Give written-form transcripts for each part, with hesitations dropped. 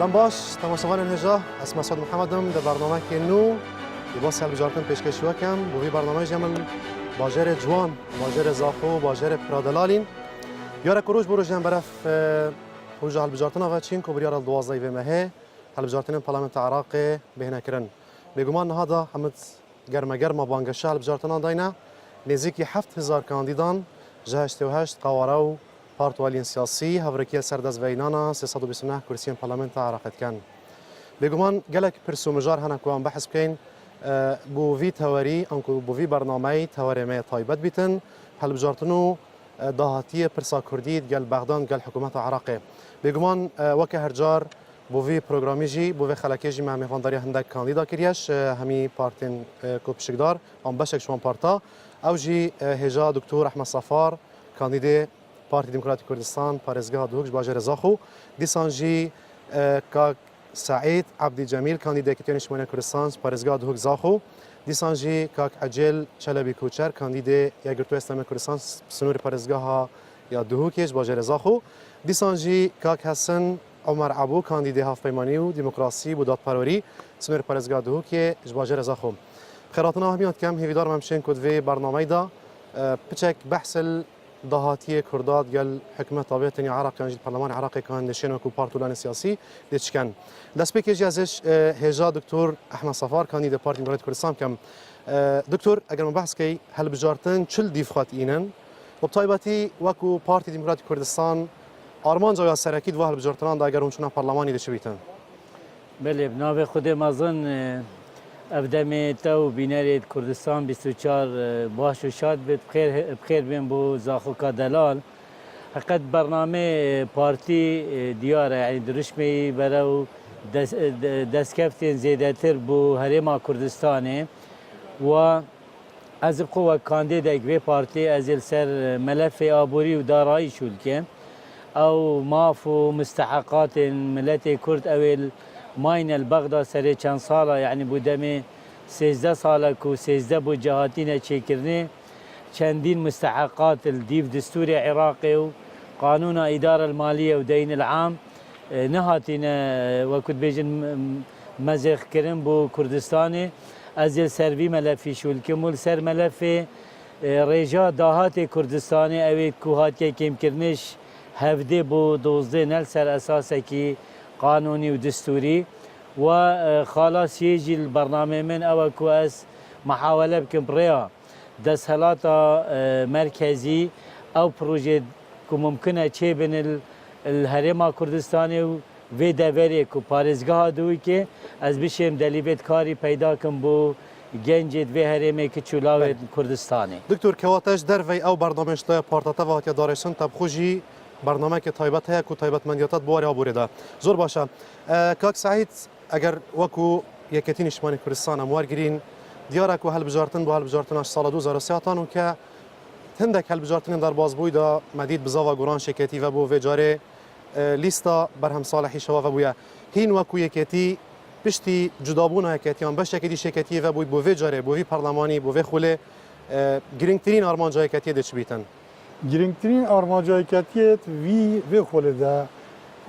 دم باش تماشاوان هجا اسم سعد محمدم در برنامه که نو لباس هلبجارتن پیشکشی وکم بوی برنامه جمن باجر جوان باجر زاخو باجر پرادلالین یارا کروج برو جن برف خروج هلبجارتن آقا چین که بریار الدوازده و مهه هلبجارتن پارلمانت عراق بهنه کرن بگمان نهادا همت گرم بانگشه هلبجارتن داینا نزدیکی 7000 کاندیدان جهشت و هشت قوارو پارتوالین سیاسی هفرکی سردز وینانا 329 کرسیان پارلمانت عراق کن بگمان گلک پرسومجار هنه کوان بحث کن بو وی تواری انکو بو وی برنامه تواری می طایبت بیتن هلبجارتنو دهاتی پرسا کردید گل بغدان گل حکومت عراق بگمان وکه هرجار بو وی پروگرامی جی بو وی خلکی جی مهمی فانداری هندک کاندیدا کریش همی پارتین کوپشکدار آن بشک شوان پارتا او جی هجا دکتور احمد صفار کاندید پارتی دموکراتی کردستان پارێزگا دووکش باژێرە زاخۆ دیسان جی کاک سعید عبدی جمیل کاندیدێکی نیشتمانی کوردستان پارێزگا دووک زاخۆ دیسان جی کاک عجل چەلەبی کوچەر کاندیدێ یەکگرتووی ئێستامی کوردستان سنووری پارێزگاها یا دووکێش باژێرە زاخۆ دیسان جی کاک حەسن عمر عبو کاندیدێ هەفپەیمانی و دیموکراسی بۆ دادپەروەری سنووری پارێزگا دووکێ ji باژێرە زاخۆ خێراتنا هەمیان کەم هێویدارم ئەمشێن کودوێ بەرنامەیدا پچێک بەحسل دهاتی کردات گل حکمت طبیعتی عراق کنجی پارلمان عراق کان نشین و کوپارتولان سیاسی دیشکن دست پیش ازش هجا دکتور احمد صفار کاندید پارتی دموکراتی کردستان کم دکتور اگر من بحث کی هل بجارتن چل دیفخات اینن و بطایبتی وکو پارتی دموکراتی کردستان آرمان جای سرکید و هل بجارتنان دا اگر اونچنا پارلمانی دش بیتن بله بنابه خود مازن افدم تو بینرید کردستان 24 باش و شاد بید بخیر بین بو زاخوکا دلال حقیقت برنامه پارتی دیاره یعنی درشمی برو دستکفتین زیاده تر بو هرما کردستانه و از قوة کاندید اگوی پارتی از سر ملف آبوری و دارایی شول که او ماف و مستحقات ملت کرد اول ماین البغدا سر چند ساله یعنی بودم 13 ساله کو 13 بو جهاتین چیکرنه چندین مستحقات الدیف دستور عراقی و قانون اداره المالیه و دین العام نهاتین وقت بیجن مزخ کرن بو کردستان از سروی ملفی شول کمول سر ملف رجا دهات کردستان اوید کوهات که کم کرنش هفده بو 12 نل سر اساسه کی قانوني ودستوري وخلاص يجي البرنامج من أو كواس محاولة بكم بريا دسهلاتا مركزي أو بروجي كممكنة شيء بين الهرم كردستاني و دوري كو باريزگاه دوي كي از بشم دليبت كاري پیدا كم بو گنجید و هرمی که چولاوی کردستانی دکتر کواتش در وی او برنامج تا پارتاتا و هاتیا دارشن تب خوشی برنامه که طایبت هست که طایبت مندیاتات بواری آبوری ده زور باشه کاک سعید اگر وکو یکتی نشمانی کردستان اموار گرین دیاره که هل بجارتن با هل بجارتنش سال 2003 تانو که هندک هل بجارتن در بازبوی دا مدید بزاوا گوران شکتی و بو وجاره لیستا برهم صالحی شوا و بویا هین وکو یکتی پشتی جدابون یکتیان باشه که دی شکتی و بو وجاره بو وی پارلمانی بو وی خوله گرینگترین آرمان جای یکتی دچ بیتن گرینگترین آرمانجای کتیت وی خالده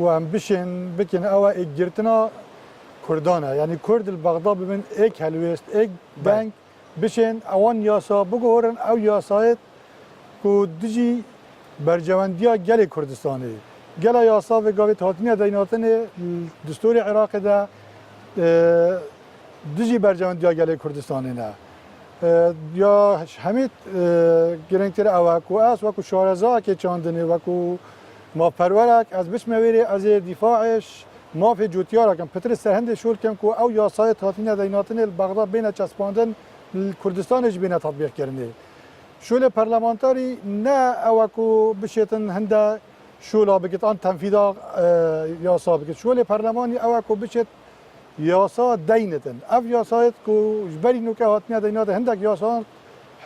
و هم بشن بکن او اگرتنا کردانه یعنی کرد البغدا ببین ایک هلویست ایک بنک بشن اوان یاسا بگورن او یاسایت که دجی برجواندیا گل کردستانی گل یاسا و گاویت حاتمیه دیناتن دستور عراق ده دجی برجواندیا گل کردستانی نه یا همین گرینگتر اوکو است وکو شارزا که چاندنی وکو ما پرورک از بسم ویری از دفاعش ما فی جوتیارا کم پتر سرهند شول کم کو او یاسای تاتین دیناتن البغدا بین چسباندن کردستانش بین تطبیق کرنی شول پارلمانتاری نه اوکو بشیتن هنده شولا بگید آن تنفیدا یاسا بگید شول پارلمانی اوکو بشیت یاسا دینتن اف یاسایت کو جبری نوکه هاتنیا دینات هندک یاسا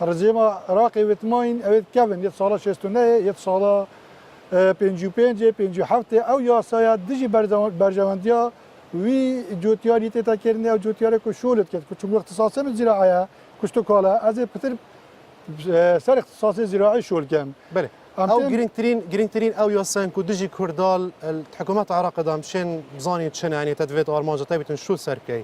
رژیم عراقی وتماین اوید کبن یه سالا 69 یه سالا 55 57 او یاسایا دیجی برجواندیا وی جوتیاری تا کرنه او جوتیاری کو شولت کرد چون اختصاصی زراعه کشتو کالا از پتر سر اختصاصی زراعی شول کم بله او گرینگترین او یاسن کو دجی کردال الحکومت عراق دام شن بزانی چنه یعنی تدویت آرمانجا تبیتون شو سرکی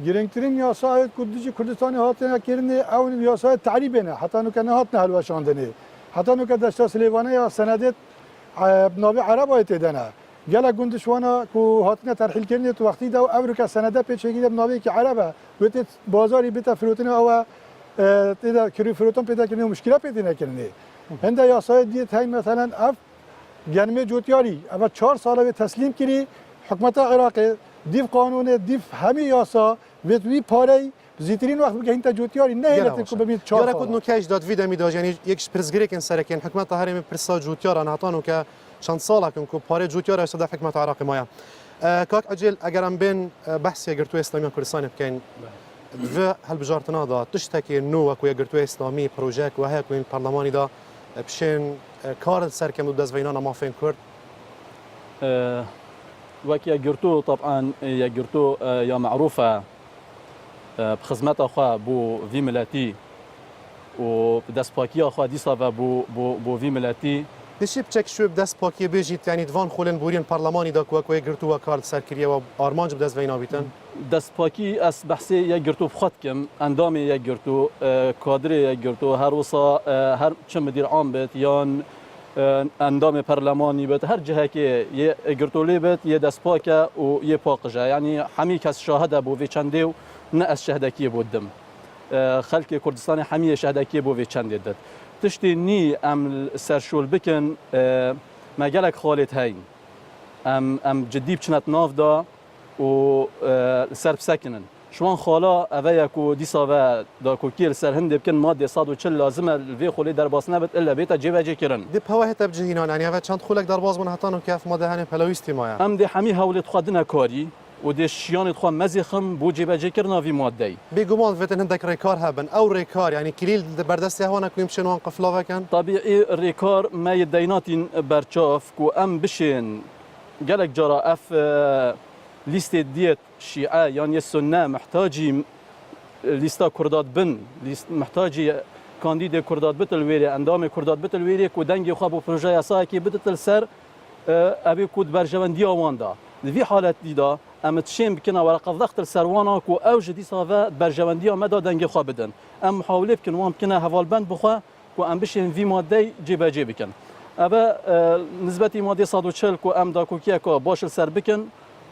گرنگترین یاسای کردی کردستانی هاتن کرنه او یاسای تعریبنه حتی نو کنه هاتن هلوشاندنه حتی نو که دشتا سلیوانه یا سندت بنابه عرب آیت دنه گله گندشوانا کو هاتن ترحیل کرنه تو وقتی دو امر که سنده پیچیده بنابه که عربه بهت بازاری بهت فروتن او تدا کری فروتن پیدا کنه مشکل پیدا نکنه هنده یاسای دیت های مثلا اف گرمه جوتیاری اول 4 ساله به تسلیم کردی حکومت عراق دیف قانون دیف همه یاسا وی پاره زیترین وقت بگه اینتا جوتیاری نه هلت کو ببین 4 ساله کد نوکش داد ویدا میداد یعنی یک پرزگری کن سرکن حکومت هرم پرسا جوتیار نهاتانو که چند ساله کن کو پاره جوتیار است در حکومت عراق مایا کاک اجل اگرم بین بحثی گرتو اسلامی کردستان بکن و هل بجارتنا دا تشتكي نو وكو يقرتو اسلامي بروجيك وهيك وين برلماني دا بشين كار سركم دو دزوينانا ما فين كرد وكي يقرتو طبعا يقرتو يا معروفة بخدمات أخوة بو في ملاتي وبدسباكي أخوة ديسافا بو في ملاتي دشي بچك شو بدس باكي بيجيت يعني دوان خولن بورين برلماني دا وكو يقرتو وكار سركريا وارمانج بدزوينا بيتن دسپاکی از بحث یک گرتو بخواد کم اندام یک گرتو کادر یک گرتو هر وصا هر چه مدیر عام بید یا اندام پارلمانی بید هر جهه که یه گرتولی بید یه دسپاکه و یه پاقجه یعنی همی کس شاهده بو وی چنده و نه از شهدکی بودم خلق کردستان همی شهدکی بو وی چنده داد تشتی نی ام سرشول بکن مگلک خالد هین ام جدی بچنت ناف دا و سر بسکنن شوان خالا اوه کو دیسا و دا کوکیل سر هند بکن ماده 140 لازمه الوی خولی در باس نبت الا بیتا جیبه جی کرن دی پواه تبجهینان یعنی اوه چند خولک در باز من هتانو کف ماده هنه پلاویستی مایا ام دی همی حولت خودنا کاری و دی شیانت خو مزخم بو جیبه جی کرنا وی ماده بگمان فتن هندک ریکار هبن او ریکار یعنی کلیل بردستی هوانا کویم شنوان قفلا وکن طبیعی ریکار ما یدیناتین برچاف کو ام بشین گلک جرا اف لیست دیت شیعه یعنی سنه محتاجی لیستا کردات بن محتاجی کاندید کردات بتل ویری اندام کردات بتل ویری کو دنگ خواب و پروژه یاسا کی بتل سر ابي كود برجوندي واندا في حالات ديدا ام تشيم بكنا ورقه ضغط السروانا كو اوج دي صافا برجوندي مدى دنگ خو بدن ام محاوله بكن وام بكنا هوال بند بخوا كو ام بشين في ماده جيبه جيبكن ابا نسبتي ماده 140 كو ام دا كوكيا كو باش السر بكن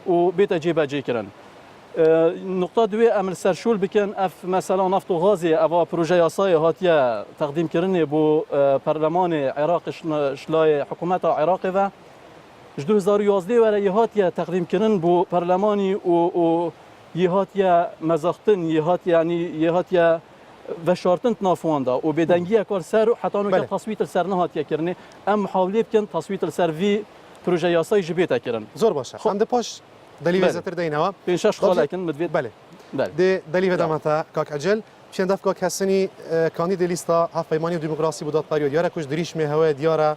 و بيت جيبه جيكرن نقطه دوی عمل سرشول بکن اف مثلا نفط و غازی اوا پروژه یاسای هاتیه تقدیم کردن بو پارلمان عراق شلای حکومت عراق و 2011 ولی هاتیه تقدیم کردن بو پارلمانی و هاتیه مزاختن هاتیه یعنی هاتیه و شارتن نافوندا و بدنگی کار سر حتی اون که تصویت سر نه هاتیه کردن ام محاوله بکن تصویت سر وی پروژه یاسای جبیت کردن زور باشه هم ده پاش دلیل زتر دینوا بینشش خاله کن مدوید بله ده دلیل دامتا کاک اجل پیش دفع کاک حسنی کاندید لیستا هف پیمانی و دموکراسی بودات پریود یاره کش دریش می هوا دیاره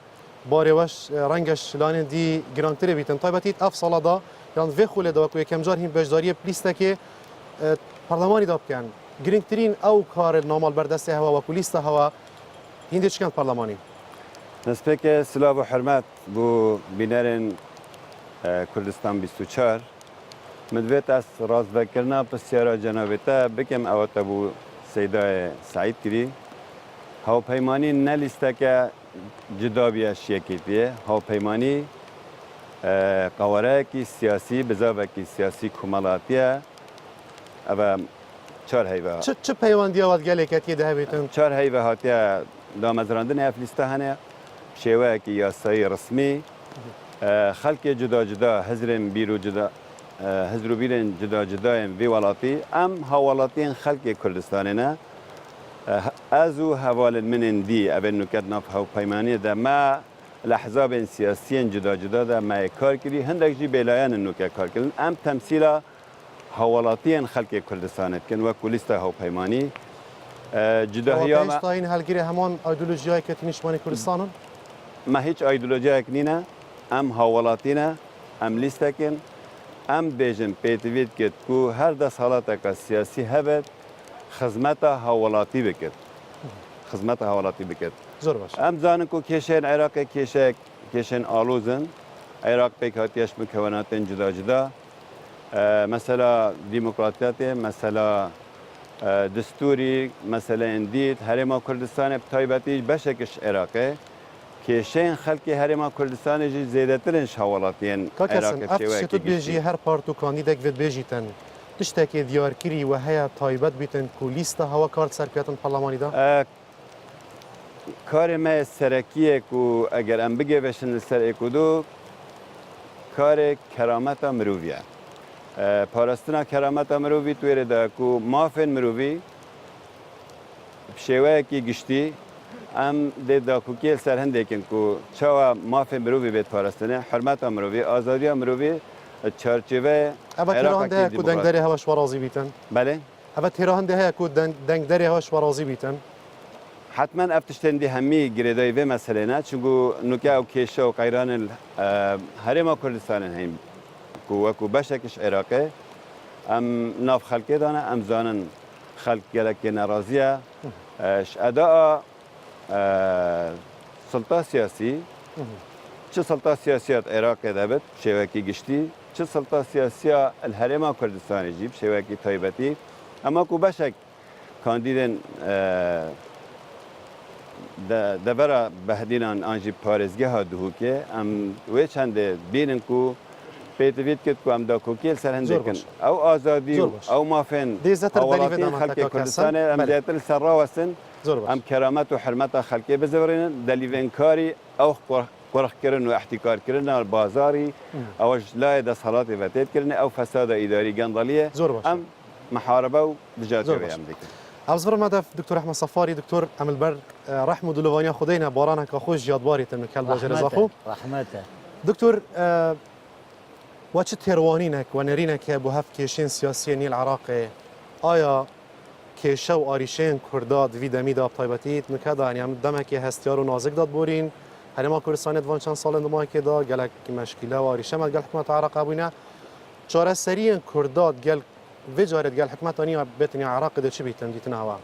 باریوش رنگش لانه دی گرانتری بیتن طایبتیت اف سالا دا یان وی خوله دا و کم جار هم بجداری لیستا که پارلمانی داب کن گرینگترین او کار نامال بردست هوا و پلیستا هوا هندی چکن پارلمانی نسبت سلام و حرمت بو بینرن کردستان 24 مدویت از راز بکرنا پسیارا جنابتا بکم اوت ابو سیدای سعید کری هاو پیمانی نلیسته که جدا بیه شیکیتیه هاو پیمانی قواره کی سیاسی بزاوه کی سیاسی کمالاتیه او چار هیوه چه پیواندی آواد گله کتیه ده بیتن؟ چار هیوه هاتیه دامزراندن اف لیسته هنه شیوه کی یاسایی رسمی خلق جدا جدا حزرن بیرو جدا حزرو بیرن جدا جدا وی ولاتی ام حوالاتین خلق کردستانه ازو حوال من دی ابن نکات ناف هاو پیمانی ده ما الاحزاب سیاسی جدا جدا ده ما کار کردی هندک جی بلایان نکات کار کردن ام تمثیل حوالاتین خلق کردستانه کن و کلیستا هاو پیمانی جدا هیا ما این هلگیری همان ایدئولوژیای که تنشمانی کردستانن ما هیچ ایدئولوژیای نینه ام حوالاتینا ام لیستکن ام بیجن پیتوید کت کو هر دست حالات سیاسی هبت خدمت حوالاتی بکت خدمت حوالاتی بکت زۆر باش ئەم زانن و کێشێن عێراقی کێشێن ئالۆزن عێراق پێک هاتیەش مکەوناتێن جدا جدا مەسەلا دیموکراتیاتێ مەسەلا دستوری مەسەلا ئەندید هەرێما کوردستانê تایبەتی بەشێکش عێراقê کێشەیەن خەڵکی هەرێما کوردستانێژی زێدەترن هاوڵاتیان کاکەسن ئەف شتت بێژی هەر پارت و کاندیدێک vێت بێژیتن تشتێکی دیارکیری و هەیە تایبەت بیتن و لیستە هەوا کارت سەرکەتن پەرلەمانیدا کارê me serekiyek û eger em bigêveşin li ser êkûdû karê kerameta mirovî ye. Parastina kerameta mirovî twêrê de ku mafên mirovî şêweyekî giştî em dê dakûkiyê ser hindekin ku çawa mafên mirovî bêt parastinê hirmeta mirovî azadiya mirovî çarçêve ئەvە تێراهەندە هەیە ku dengderê hewa şwarrazî bîtin belê ئەvە تێراهەندە هەیە ku dengderê hewa şwarrazî bîtin حتما ev tiştên dî hemî girêdayî vê meselê ne çunku nuke ew kêşe û qeyranên herêma Kurdistanê heyîn ku wekû beşekiş Iraqê em nav xelkê dane em zanin xelk gelekê nerazî ye ji edaa silta siyasî çi silta siyasiyat Iraqê debit şêwekî giştî çi silta siyasiya li herêma Kurdistanê jî bi şêwekî taybetî ama ku beşek kandîdên دبرا بهدینان آنجی پارێزگەها دووکێ ئەم وێ چەندێ بینن و پێتەوێت کرد و ئەم داکۆکیل سەر هەندێکن ئەو ئازادی و ئەو مافێن خەڵکی کوردستانê ئەم زیاتر سەرڕاوەستن ئەم کەرامەت و حرمەتە خەڵکێ بزەورێنن دەلیڤێنکاری ئەو قوڕخکردن و احتیکارکردن بازاری ئەوەش لای دەسەڵاتی بەتێتکردن ئەو فەسادە ئیداری گەندەڵیە ئەم محاربە و دژاتەوەی ئەم دەکرد ئەوزڕ مەدەف دکتۆر ئەحمەد سەفاری دکتۆر ئەملبەر ڕەحم و دلوانیا خودینە بارانێکە خۆش جیادباریتن کەل باژێرە زاخۆ رحمته دکتۆر وا چ تێڕوانینێک و نەرینێکە بۆ هەف کێشێن سیاسیە نیل عراقێ ئایا کێشە و ئاریشێن کووردا دوی دەمیدا تایبەتیت نکەدان یان دەمێکی هەستیار و نازک داد بۆرین هەرێما کوردستانێت وان چەند ساڵێن دماکێدا گەلێکی مەشکیلە و ئاریشەمە گەل حکومەت عراق بووینە چارەسەریان کوردات گەل وجارت قال حكمتاني بيتني عراق ده شو بيتم ديتنا هوا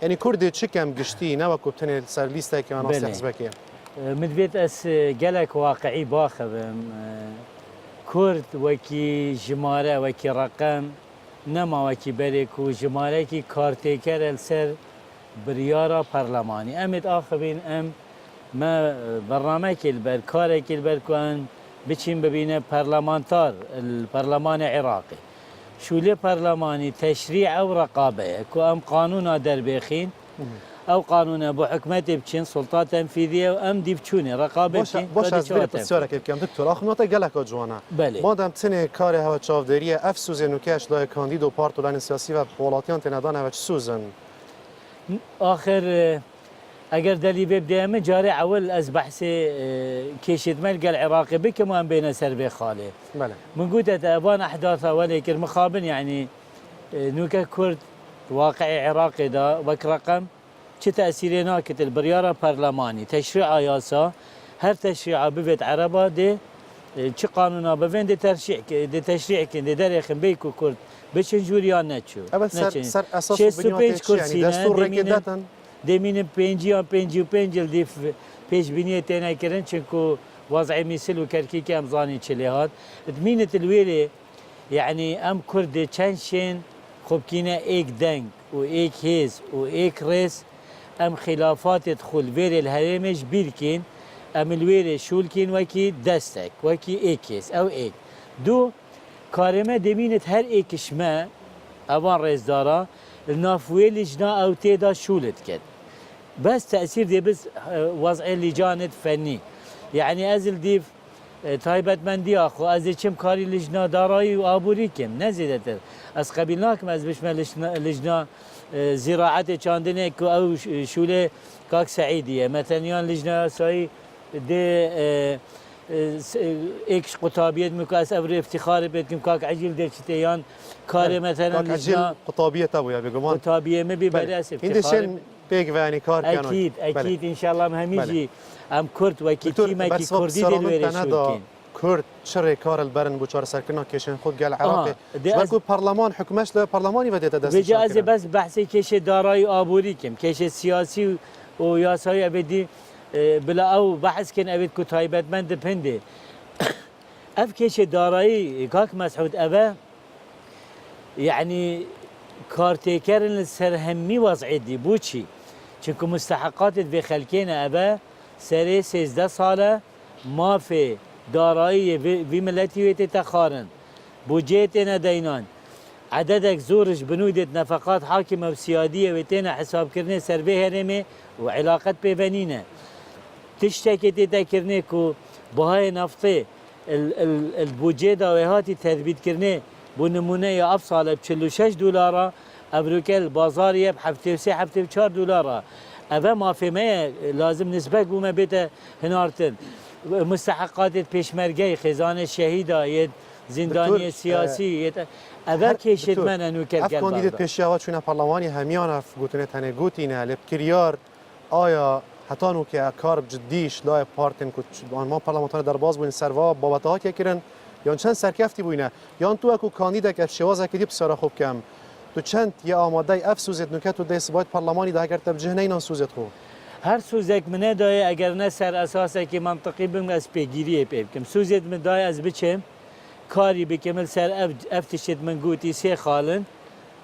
يعني كردي تشكم قشتي نوا كوبتني سر ليستا كمان اصلا حسبكي مدبيت اس قالك واقعي باخذ كرد وكي جماره وكي رقم نما وكي بريك وجماره كي كارتيكر السر بريارة برلماني امد اخرين ام ما برنامج البر كارك البر كان بتشين ببينه برلمانتار البرلمان العراقي شولي برلماني تشريع او رقابه كو ام قانون دربيخين او قانون ابو حكمتي بتشين سلطات تنفيذيه وام دي بتشوني رقابه باش اسبرت السؤال كيف دكتور اخ نقطه قالك جوانا مادام تني كاري هوا تشافدريه افسوز انه كاش لا كانديدو بارتو لان سياسي و بولاتيان تنادان هوا سوزن اخر اگر دلي ببدأ جاري اول از بحث كيشت ملقى العراقي بكمان بين سربي خالي من قلت ابان احداثها ولكن مخابن يعني نوكا كرد واقعي عراقي دا وك رقم شو تاثيرنا كت البرياره برلماني تشريع ياسا هر تشريع ببيت عربه دي شو قانونا بفين دي تشريع دي دريخ بيكو كرد بشن جوريان نتشو ابد سر اساس بنياتك يعني دستور ركدتن دمين بينجل دي پیش بینی تنها کردن چونکو وضع مثل و کرکی ام زانی چلیهات دمینت الویلی یعنی ام کرد چنشین خب کینا ایک دنگ و ایک هیز و ایک رئیس ام خلافات تدخل ویری الهرمش بیرکین ام الویلی شولکین وکی دستک وکی ایک هیز او ایک دو کارمه دمینت هر ایکش ما اوان رئیس دارا النافوی لجنا او تیدا شولت کد بس تأثير دي بس وضع اللجان فني يعني أزل ديف تايبت من دي أخو أزل كم كاري لجنا دارائي وآبوري كم نزيدتر أس قبلناكم أز بشما لجنا زراعة چاندنك أو شولة كاك سعيدية مثلا لجنا ساي دي اكش قطابية مكاس أبري افتخار بيتكم كاك عجل دي شتيان كاري مثلا كاك عجل قطابية تابو يا بيقومان قطابية ما ببلاس افتخار بيك يعني كار اكيد اكيد ان شاء الله مهميجي ام كرد وكي ما كي كردي دلويري كرد شري كار البرن بو چار سركنا كيشن خود قال عراقي بلكو برلمان حكمش له برلماني بديت دست بجاز بس بحث كيش دارای آبوری کم كيش سياسي و یاسایی ابدی بلا او بحث کن ابد کو تایبەتمەند پنده اف کش دارایی کاک مسعود اوه يعني كارتيكرن سرهمي وضعيدي بوشي چونكو مستحقات في خلكينا ابا سري 13 ساله ما في دارایی في ملتي ويتتخارن بوجيتنا دينان عددك زورش بنودة نفقات حاكمة وسيادية ويتنا حساب كرني سربي هرمي وعلاقات ببنينا تشتكي تتكرني كو بهاي نفطي البوجي داويهاتي تثبيت كرني بنمونه يا افصال ب 46 دلار ابروكل بازاريه ب 74 دلار اما ما في ما لازم نسبه بوما بيته هنارتن مستحقات پیشمرگی خزانه شهیدا یه زندانی سیاسی اول کشید من انو کرد اف کاندیدات پیشیاوات چون پارلمانی همیان اف گوتنه تنه گوتینه لب کریار آیا حتی نو که کار جدیش لای پارتن که ما پارلمانتار در باز بودن سروا بابت ها که کرن یا چند سرکفتی بوینه یا تو اکو کاندیدا که شوازه که دی بسیار خوب کم تو چند یا آماده اف سوزت نکات و دست باید پارلمانی ده اگر تبجه نه سوزت خو هر سوزک منه دای اگر نه سر اساسه که منطقی بیم از پیگیری پیبکم سوزت من دای از بچم کاری بکمل سر افتشت من گوتی سی خالن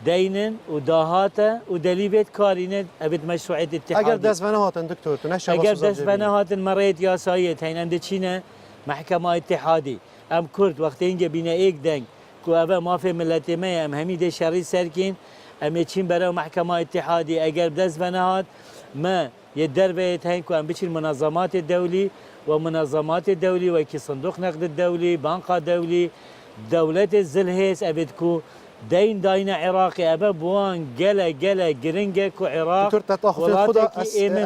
دینن و داهاته و دلیبت کارینه ابد مشروعیت اتحادی اگر دست بنه هاتن دکتر تو نشه اگر دست بنه هاتن مرایت یاساییت هین اند چینه محکمه اتحادی ام کرد وقتی اینجا بینه ایک دنگ که اوه مافی ملتی ما ام همید شری سرکین ام چین برای محکمه اتحادی اگر دست بنه هات ما يدربت هين كان بيش المنظمات الدولي ومنظمات الدولي وكي صندوق نقد الدولي بنك دولي دولة الزلهيس أبدكو داين عراقي أبا بوان جلا جرينجا كو عراق دكتور تتاخذ خدا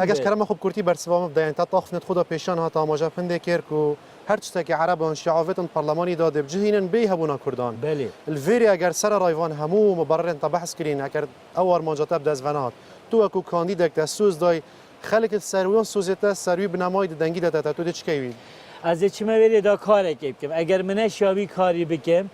اگه كلام خوب كرتي برسوام بداين تتاخذ خدا پیشان هاتا ماجا فنده كيركو هر چتاكي عربان شعوفتن برلماني داده بجهينن بي هبونا كردان بله الفيري اگر سر رايفان همو مبررن تبحث كرين اگر اول ماجات ابدا زفنات تو اكو كانديدك تسوز داي خلق السرویان سوزیت سروی بنمای دنگی داده تو چی کی از چی می‌ویلی دا کاری کردم اگر من شاوی کاری بکم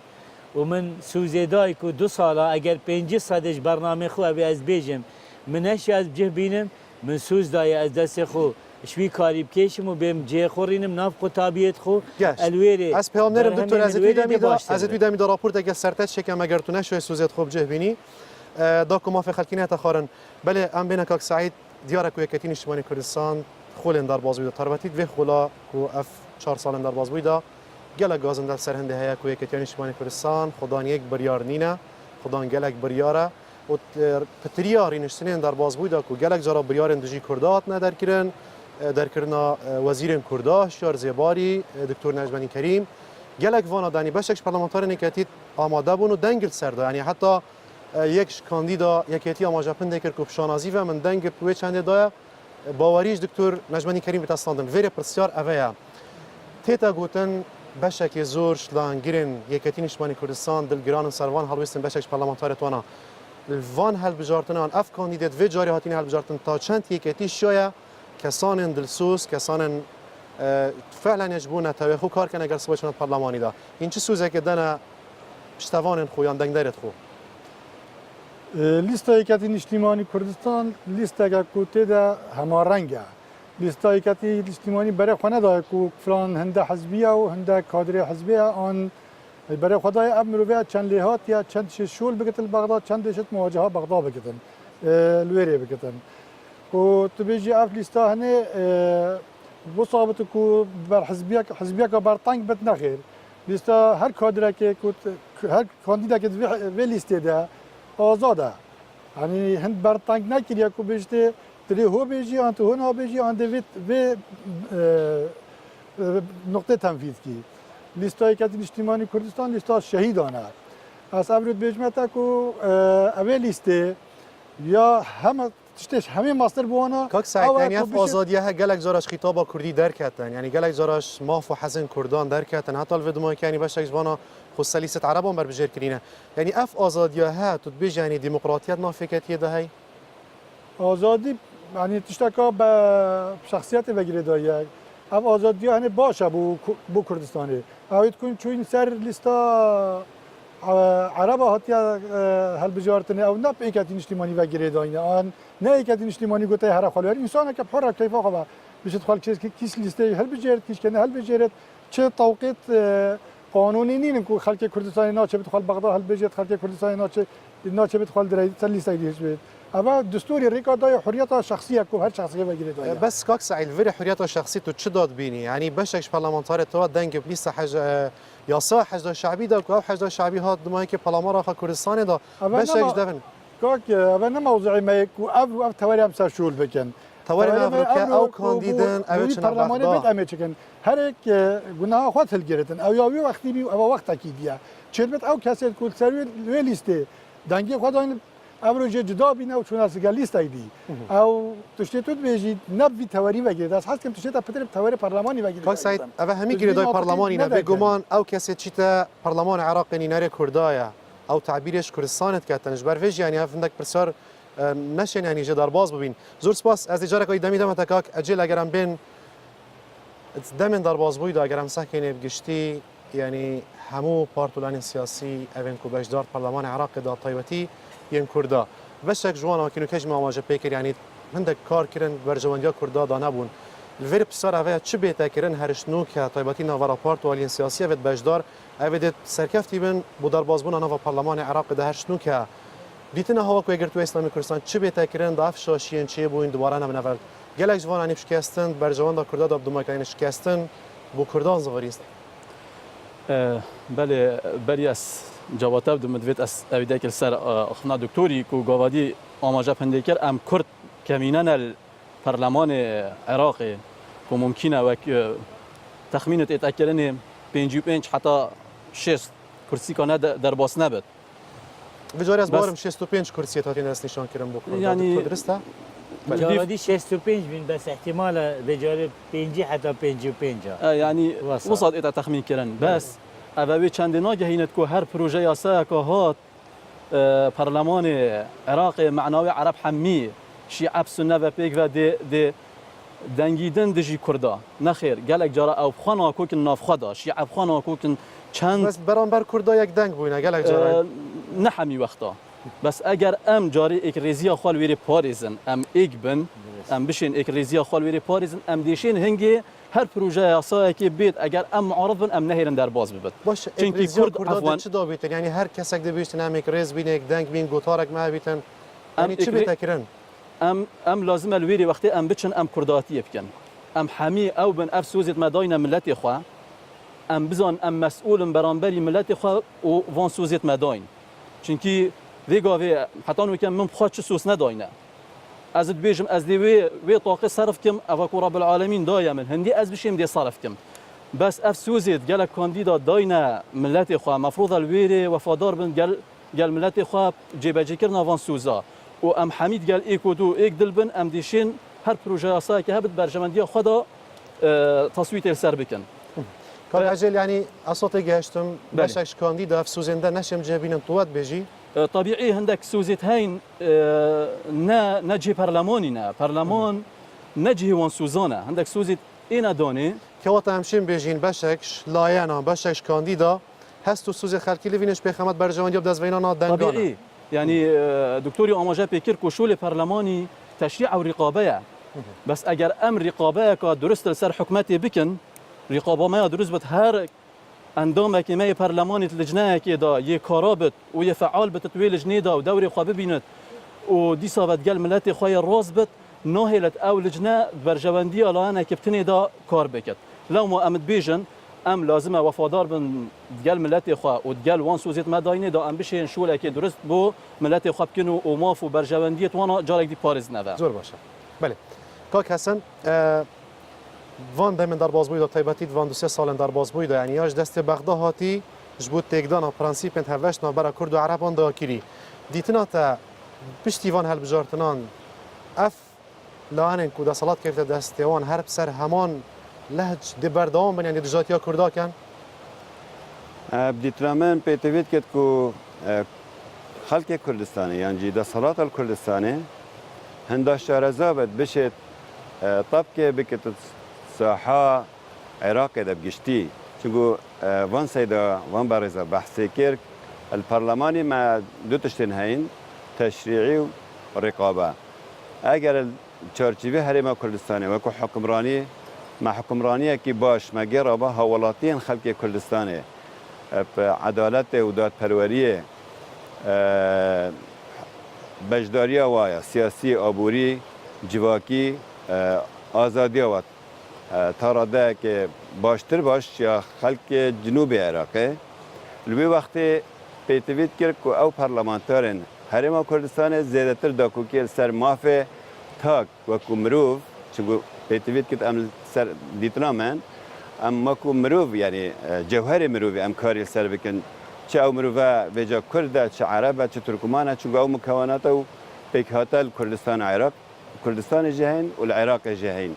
و من سوزیدای کو 2 ساله اگر 500 برنامه خو ابی از بیجم منش از جه بینم من سوز دای از دست خو شوی کاری بکشم و بهم جه خورینم ناف قطابیت خو الویری از پیام نرم دکتر از توی دمی راپورت اگر سرتت شکم اگر تو نشوی سوزیت خوب جه بینی داکو ما فی خلکینه تخارن بله ام بینه کاک سعید دیاره که یکتین اجتماعی کردستان خولن در باز بوده تربتید و خولا کو اف 4 سال در باز بوده گله گازن در سرهنده هیا که یکتین اجتماعی کردستان خدان یک بریار نینه خدان گلک بریاره و پتریار این سنین در باز بوده که گلک جرا بریار اندوجی کردات ندر کردن در کردن وزیر کردا شیار زیباری دکتر نجمانی کریم گلک وانا دانی بشکش پارلمانتار نکاتید آماده بون و دنگل سرده یعنی حتی یک کاندیدا یکیتی آماجا پنده کرد که شانازی و من دنگ پوی چنده دایا باوریش دکتر نجمانی کریم بتستاندن ویری پرسیار اویا تیتا گوتن بشک زورش لانگیرن یکیتی نشمانی کردستان دلگران سروان هلوستن بشکش پارلمانتار توانا الوان هل بجارتن آن اف کاندیدات و جاری هاتین هل بجارتن تا چند یکیتی شایا کسان دلسوز کسان فعلا یجبون تویخو کار کنه اگر سویشون پارلمانی دا این چه سوزه که دنه پشتوان خویان دنگ دارد خو لیست یکتی اجتماعی کردستان لیست که کوته ده همارنگه لیست یکتی اجتماعی برای خانه داره که فلان هنده حزبیه و هنده کادر حزبیه آن برای خدای اب مروفه چند لحات یا چند شول بگتن بغداد چند شت مواجهه بغداد بگتن الویری بگتن و تو بیجی اف لیستا هنه بصابت که بر حزبیه که بر تنگ بت نخیر لیستا هر کادر که هر کاندیدا که وی لیسته ده آزاده یعنی هند بر تنگ نکریا کو بیشته تری هو بیجی آن تو هنا بیجی آن دوید و نقطه تنفیذ کی لیستای که اجتماعی کردستان لیستا شهیدانه از ابرود بیجمتا کو اول لیسته یا همه تشتش همه ماستر بوانا کاک سعید یعنی اف آزادیه ها گلک زارش خطابا کردی درکتن یعنی گلک زارش ماف و حزن کردان درکتن حتی الودما که یعنی باشش بانا خود سلیست عربان بر بجر کرینه یعنی اف آزادیه ها تو بیج یعنی دموکراتیت نافکتیه ده هی آزادی یعنی تشتکا به شخصیت وگیره دایه اف آزادیه هنه باشه بو کردستانه اوید کن چون سر لیستا عرب هاتیا هالبجارتنه او نه پیکتی نشتیمانی و گریداینه آن نه ایکتی نشتیمانی گوته هر خالی انسان که حر کیفا خوا بشت خال کیس لیسته هالبجارت کیش کنه هالبجارت چه توقیت قانونی نین کو خلک کردستان نه چه بتخال بغداد هالبجارت خلک کردستان نه چه بتخال درای لیسته دیش بید اما دستوری ریکاردای حریت شخصیه کو هر شخصیه و گریداینه بس كاك سعيد الفيري حريات الشخصية تشدد بيني يعني بشكش برلمانتاري توا دنگ بليس حاجة ياسا حاجة شعبي دا كو حاجة شعبي هات دماغي كي برلمان خا كردستان دا بشكش دفن كاك انا موضوعي ما يكو اف تواري امسا شول بكن تواري افريكا او كانديدن او چنا برلماني بيت امي چكن هر یک گناه خود هلگرتن او یاوی وقتی بی او وقت اكيديا چربت او کسی کول سروي لیسته دنگي خداين امروز جدا بینه و چون از لیست ایدی او تشتی تو بیجی نبی تواری وگیرد از حد کم تشتی تا پتر تواری پارلمانی وگیرد كاك سعيد اوه همي گريداي برلماني نه بگومان او کسی چیتا برلمان عراقي نيناري كردايا او تعبيرش كردستان كاتنش برفيج يعني هفندك برسار نشن يعني جدار باز ببين زور سپاس از اجاره کوي دمی دم تکاک اجل اگرم بین دمن در باز بوید اگرم سکنه بگشتی يعني همو پارتولان سیاسی اوین کو بجدار پارلمان عراق دا طیبتی ين كردا بشك جوانا كانوا كجمع ما جبيكر يعني عندك كار كرن برجوانديا كردا دا نبون الفير بصار هذا تشبيتا كرن هرشنو كطيباتينا ورا بارت والين سياسيه ود بجدار ابد سركفتي بن بودار بازبونا نوا برلمان عراق ده هرشنو ك ديتنا هوا كو اگرتو اسلامي كردستان تشبيتا كرن داف شاشين چي بوين دوباره نمنول گلك جوان اني شکستن برجواندا كردا دا بدوما كاين شکستن بو كردان زغريست بله بریاس جواتب دم دویت از اویدک السر اخنا دکتوری کو گوادی آماجه پندیکر ام کرد کمینن البرلمان عراقی کو ممکنه و تخمینت اتاکرنه 55 حتی 6 کرسی کنه در باس نبود بجاری از بارم 65 کرسی تاتین است نشان کردم بکنم یعنی درسته جوادی 65 بین بس احتمال بجاری 50 حتی 55 يعني وصلت إلى تخمين كرن بس أبوي چندنا جهينت كو هر بروجه ياسا كهات برلمان عراقي معناوي عرب حمي شيعة بسنة و بيك و دي دنگیدن دجی کردا نخیر گلک جارا او بخوانا کوکن ناف خدا شیعه بخوانا کوکن چند بس برانبر کردا یک دنگ بوینه گلک جارا نحمی وقتا بس اگر ام جاری اکریزیا خال ویری پاریزن ام ایک بن ام بشین اکریزیا خال ویری پاریزن ام دیشین هنگی هر پروژه یاسایی که بید اگر ام معارض بن ام نهیرن در باز ببد باش اکریزیا کردا چه دا بیتن یعنی هر کسک ده بیشتن ام اکریز بین یک دنگ بین گوتارک ما بیتن یعنی چی بیتکرن ام لازم الویری وقتی ام بچن ام کرداتی بکن ام حمی او بن اف سوزیت مداین ملت خو ام بزن ام مسئول برانبری ملت خو و وان سوزیت مداین چونکی ویگاوی حتی نو کم من بخواد چه سوس نداینه از بیجم از دی وی طاقه صرف کم اوکو رب العالمین دایم هندی از بشیم دی صرف کم بس اف سوزیت گل کاندیدا داینه ملت خو مفروض الویری وفادار بن گل ملت خو جیبجی کرنا وان سوزا و ام حمید قال ایک و دو ایک دل بن ام دیشین هر پروژه اسا که هبت برجمندی خدا تصویت السر بکن کار عجل یعنی اصوات گشتم باشش کاندیدا افسوزنده نشم جابین طوات بجی طبيعي عندك سوزيت هاين نجي برلمانينا برلمان نجي وان سوزانا عندك سوزيت اينا دوني كوات همشين بيجين باشكش لايانا باشكش كانديدا هستو سوزي خلكي ليفينش بخدمت برجمندي بدزوينانا دنگانا طبيعي يعني دكتوري اماجا بيكير كشول برلماني تشريع او رقابه بس اگر امر رقابه کا درست سر حکومت بکن رقابه ما درست بت هر اندام که می پارلمان لجنه که دا یه کارابت و یه فعال بت توی لجنه دا و دور خو ببیند و دی صابت گل ملت خو راز بت ناهلت او لجنه برجواندی الان که بتنی دا کار بکد لو ما امد بیژن ام لازمه وفادار بن گل ملت خو و گل وان سوزیت مداینه دا ام بشین شوله که درست بو ملت خو بکنو و ماف و برجواندیت وانا جارک دی پاریز ندا زور باشه بله کاک حسن وان دائما در باز بوده طیبتید وان 2-3 سال در باز بوده یعنی یاش دست بغداد هاتی جبوت تگدان پرانسیپ انت هوش نا برا کرد و عربان دا کری دیتنا تا پشتی وان هل بجارتنان اف لانن کو صلات کرد دست وان هر سر همان لهج دی بردام بن یعنی دجاتیا کردا کن بديت من بيتفيت كتكو خلق كردستاني يعني جدا صلاة الكردستاني هندا شارزابت بشت طبقة بكت ساحة عراق ده بجشتي چونكو وان سيدا وان بارزا بحثي كيرك البرلماني ما دو تشتين هين تشريعي ورقابة اگر چارچوبی هرم کردستان وکو حکمرانی مع حکمرانی کی باش مگر با هولاتین خلق کردستان عدالت و دادپروری بجداری و سیاسی عبوری جواکی آزادی و تراده که باشتر باش یا خلق جنوب عراق لبی وقتی پیتویت کرد که او پارلمانترین هرم کردستان زیادتر داکوکی سر مافه تاک و کمروف چون پیتویت کرد ام سر دیتنا من اما کمروف یعنی جوهر مروفی ام کاری سر بکن چه او مروفه وجا کرده چه عربه چه ترکمانه چون او مکونات او پیکهاتل کردستان عراق کردستان جهین و العراق جهین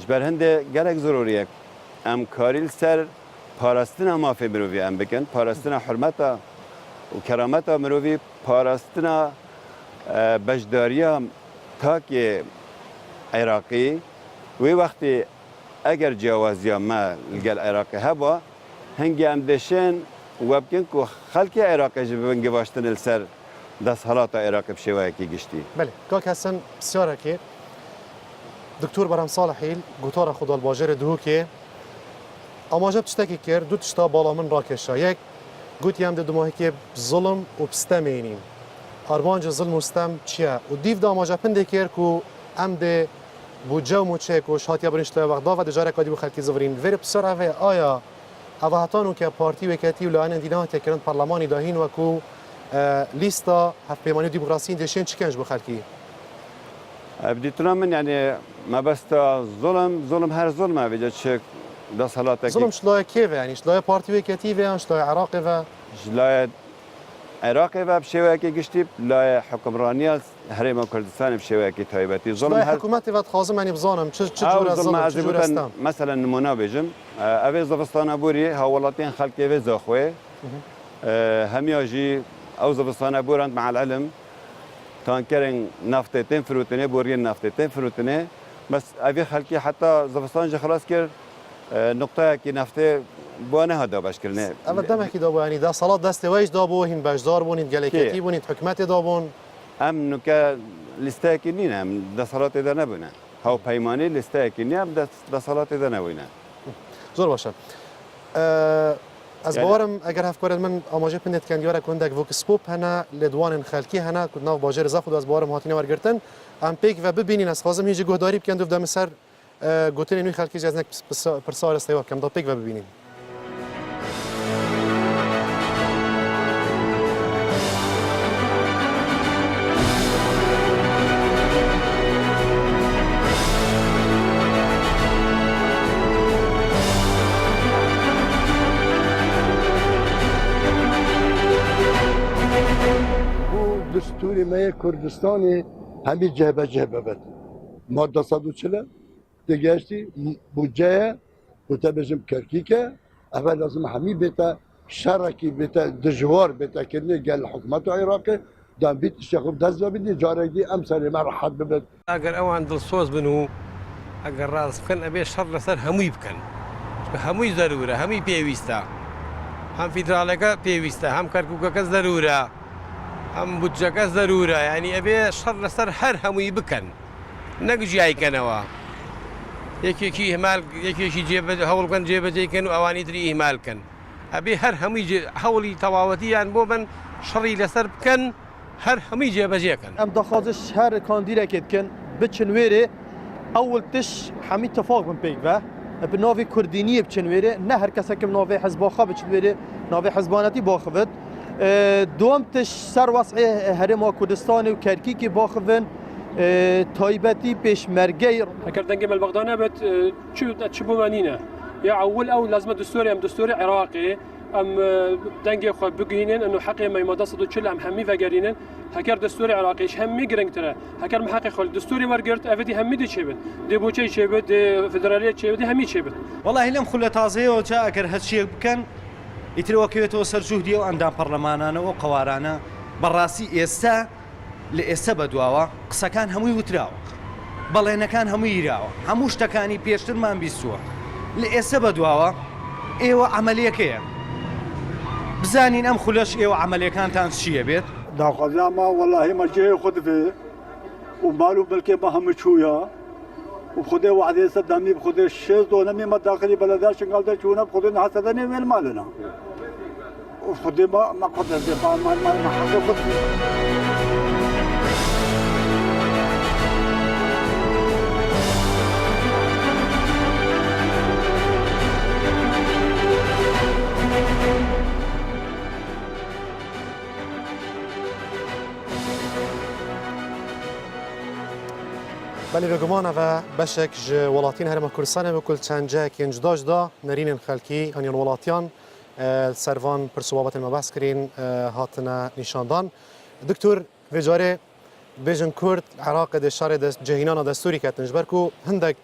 جبر هنده گلک ضروریه ام کاری سر پاراستنا مافی مروفی ام بکن پاراستنا حرمتا و کرامتا مروفی پاراستنا بجداریا تاک عراقی وی وقتی اگر جوازی ما لگل عراقی هوا هنگی ام دشن و بکن که خلق عراقی جبن گواشتن السر دست حالات عراقی بشوایی که گشتی بله کاک هستن بسیاره که دکتور برام صالحیل گوتار خدا الباجر دو که اماجب تشتکی کرد دو تشتا بالا من راکشا یک گوتی هم دو ماهی که ظلم و بستمینیم آرمانج ظلم و ستم چیه و دیو دا اماجب پنده کرد که ام ده بودجه و موچه و شهاتی برنشته وقت دا و دجاره کادی بو خلکی زورین ویر بسرعه آیا اوهاتانو که پارتی وکتی و لعن دینه تکرند پارلمانی داهین و کو لیستا هفت پیمانی دیموکراسی دشین چکنج بو خلکی بديتنا من يعني ما بس ظلم هر ظلمه بيجي تشك ده صلاتك ظلم شلای کیه یعنی شلای پارتی وکتی و شلای عراق و لا عراق و بشويه كي گشتي لا حكمرانيه هرم كردستان بشويه كي تايبتي ظلم شلای هر حکومتی وقت خازم یعنی بزانم چه جور ظلم چه جور استم مثلا نمونه بيجم اوي زبستان بوري هولاتين خلق اوي زاخوي هم يجي او زبستان بورند مع العلم تانكرين نفتتين فروتني بورين نفتتين فروتني بس اوي خلقي حتى زبستان جا خلاص كر نقطه كي نفته بونه هدا باش کرنه اول دمه کی دابو یعنی دا صلات دست ویش دابو هین بجدار بونید گلکتی بونید حکمت دابون ام نوکا لیسته کی نینه ام دا صلات دا نبونه هاو پیمانی لیسته کی نیم دا صلات دا نبونه زور باشه از باورم اگر هفکار من آماجه پندت کن دیاره کندک وک سپوپ هنه لدوان خلکی هنه کد ناو باجر زخود از باورم هاتینه ورگرتن ام پیک و ببینین از خازم هیچ گهداری بکن دو سر گوتن نوی خلکی جزنک پرسار استیوا کم دا پیک و ببینین دستوری ما کردستانی همی جهبه بد ماده 140 دیگهشتی بودجه بوده بجم کرکیکه اول لازم همی بیتا شرکی بیتا دجوار بیتا کنی گل حکومت عراقی دام بیت شخوب دست بدی جارگی امسال ما راحت ببد اگر اوان دلسوز بنو اگر راز بکن ابي شر لسر هموی بکن هموی ضروره همی پیوسته هم فدرالکه پیوسته هم کرکوکه ضروره هم بودجه ضروره يعني ابي شر لسر هر هموی بکن نگجی ای کنوا یکی اهمال یکی جیب هول کن جیب جای کن و اوانی تری اهمال کن ابي هر هموی حولی تواوتی يعني بو من شری لسر بکن هر هموی جیب جای کن ام دخازش هر کاندیره کد کن بچنویره اول تش همي اتفاق من بيك با بنوفي كردينيه بچنويره نه هر کس که نوفي حزباخه بچنويره نوفي حزبانتی باخود دوم تش سر وضع هرم کردستان و کرکیک باخون تایبتی پیشمرگی اگر دنگ البغدانه بت چو بمانینه یا اول او لازم دستوري ام دستوري عراقي ام دنگ خو بگینن انه حق ما ماده 140 ام همي وگرینن هکر دستوري عراقيش همي گرنگتره هکر محقق خل دستوري ورگرت افدي همي دي چيبت دي بوچي چيبت دي فدراليه چيبت همي چيبت والله لم خله تازه و جا اگر هالشيء بكن يتروكيتو سر جهدي و اندام برلمانانا و قوارانا براسي استا لاستا بدواوا قسا كان همي وتراوا بلينا كان همي يراوا هموش تكاني بيشتر ما بيسوا لاستا بدواوا ايوا عمليه كيه بزانین ئەم خولەش ئێوە عملیەکانتان چییە بێت؟ داخوازا ما والله ما جهه خود في ومالو بلكي ما هم شويا وخذي وعدي صدامني بخذي الشيز دونمي ما داخلي بلداش قال ده شونا بخذي حسدني من مالنا وخذي ما قدر ما حاجه خذي بله رگمانه و بشک ج ولاتین هرم کردستان و کل چند جا که انجداج دا نرین خلکی هنیان ولاتیان سروان پرسوابت المبحث کرین هاتنا نشاندان دکتور وجاره بیجن کرد عراق ده شهر جهینان دستوری که تنجبر کو هندک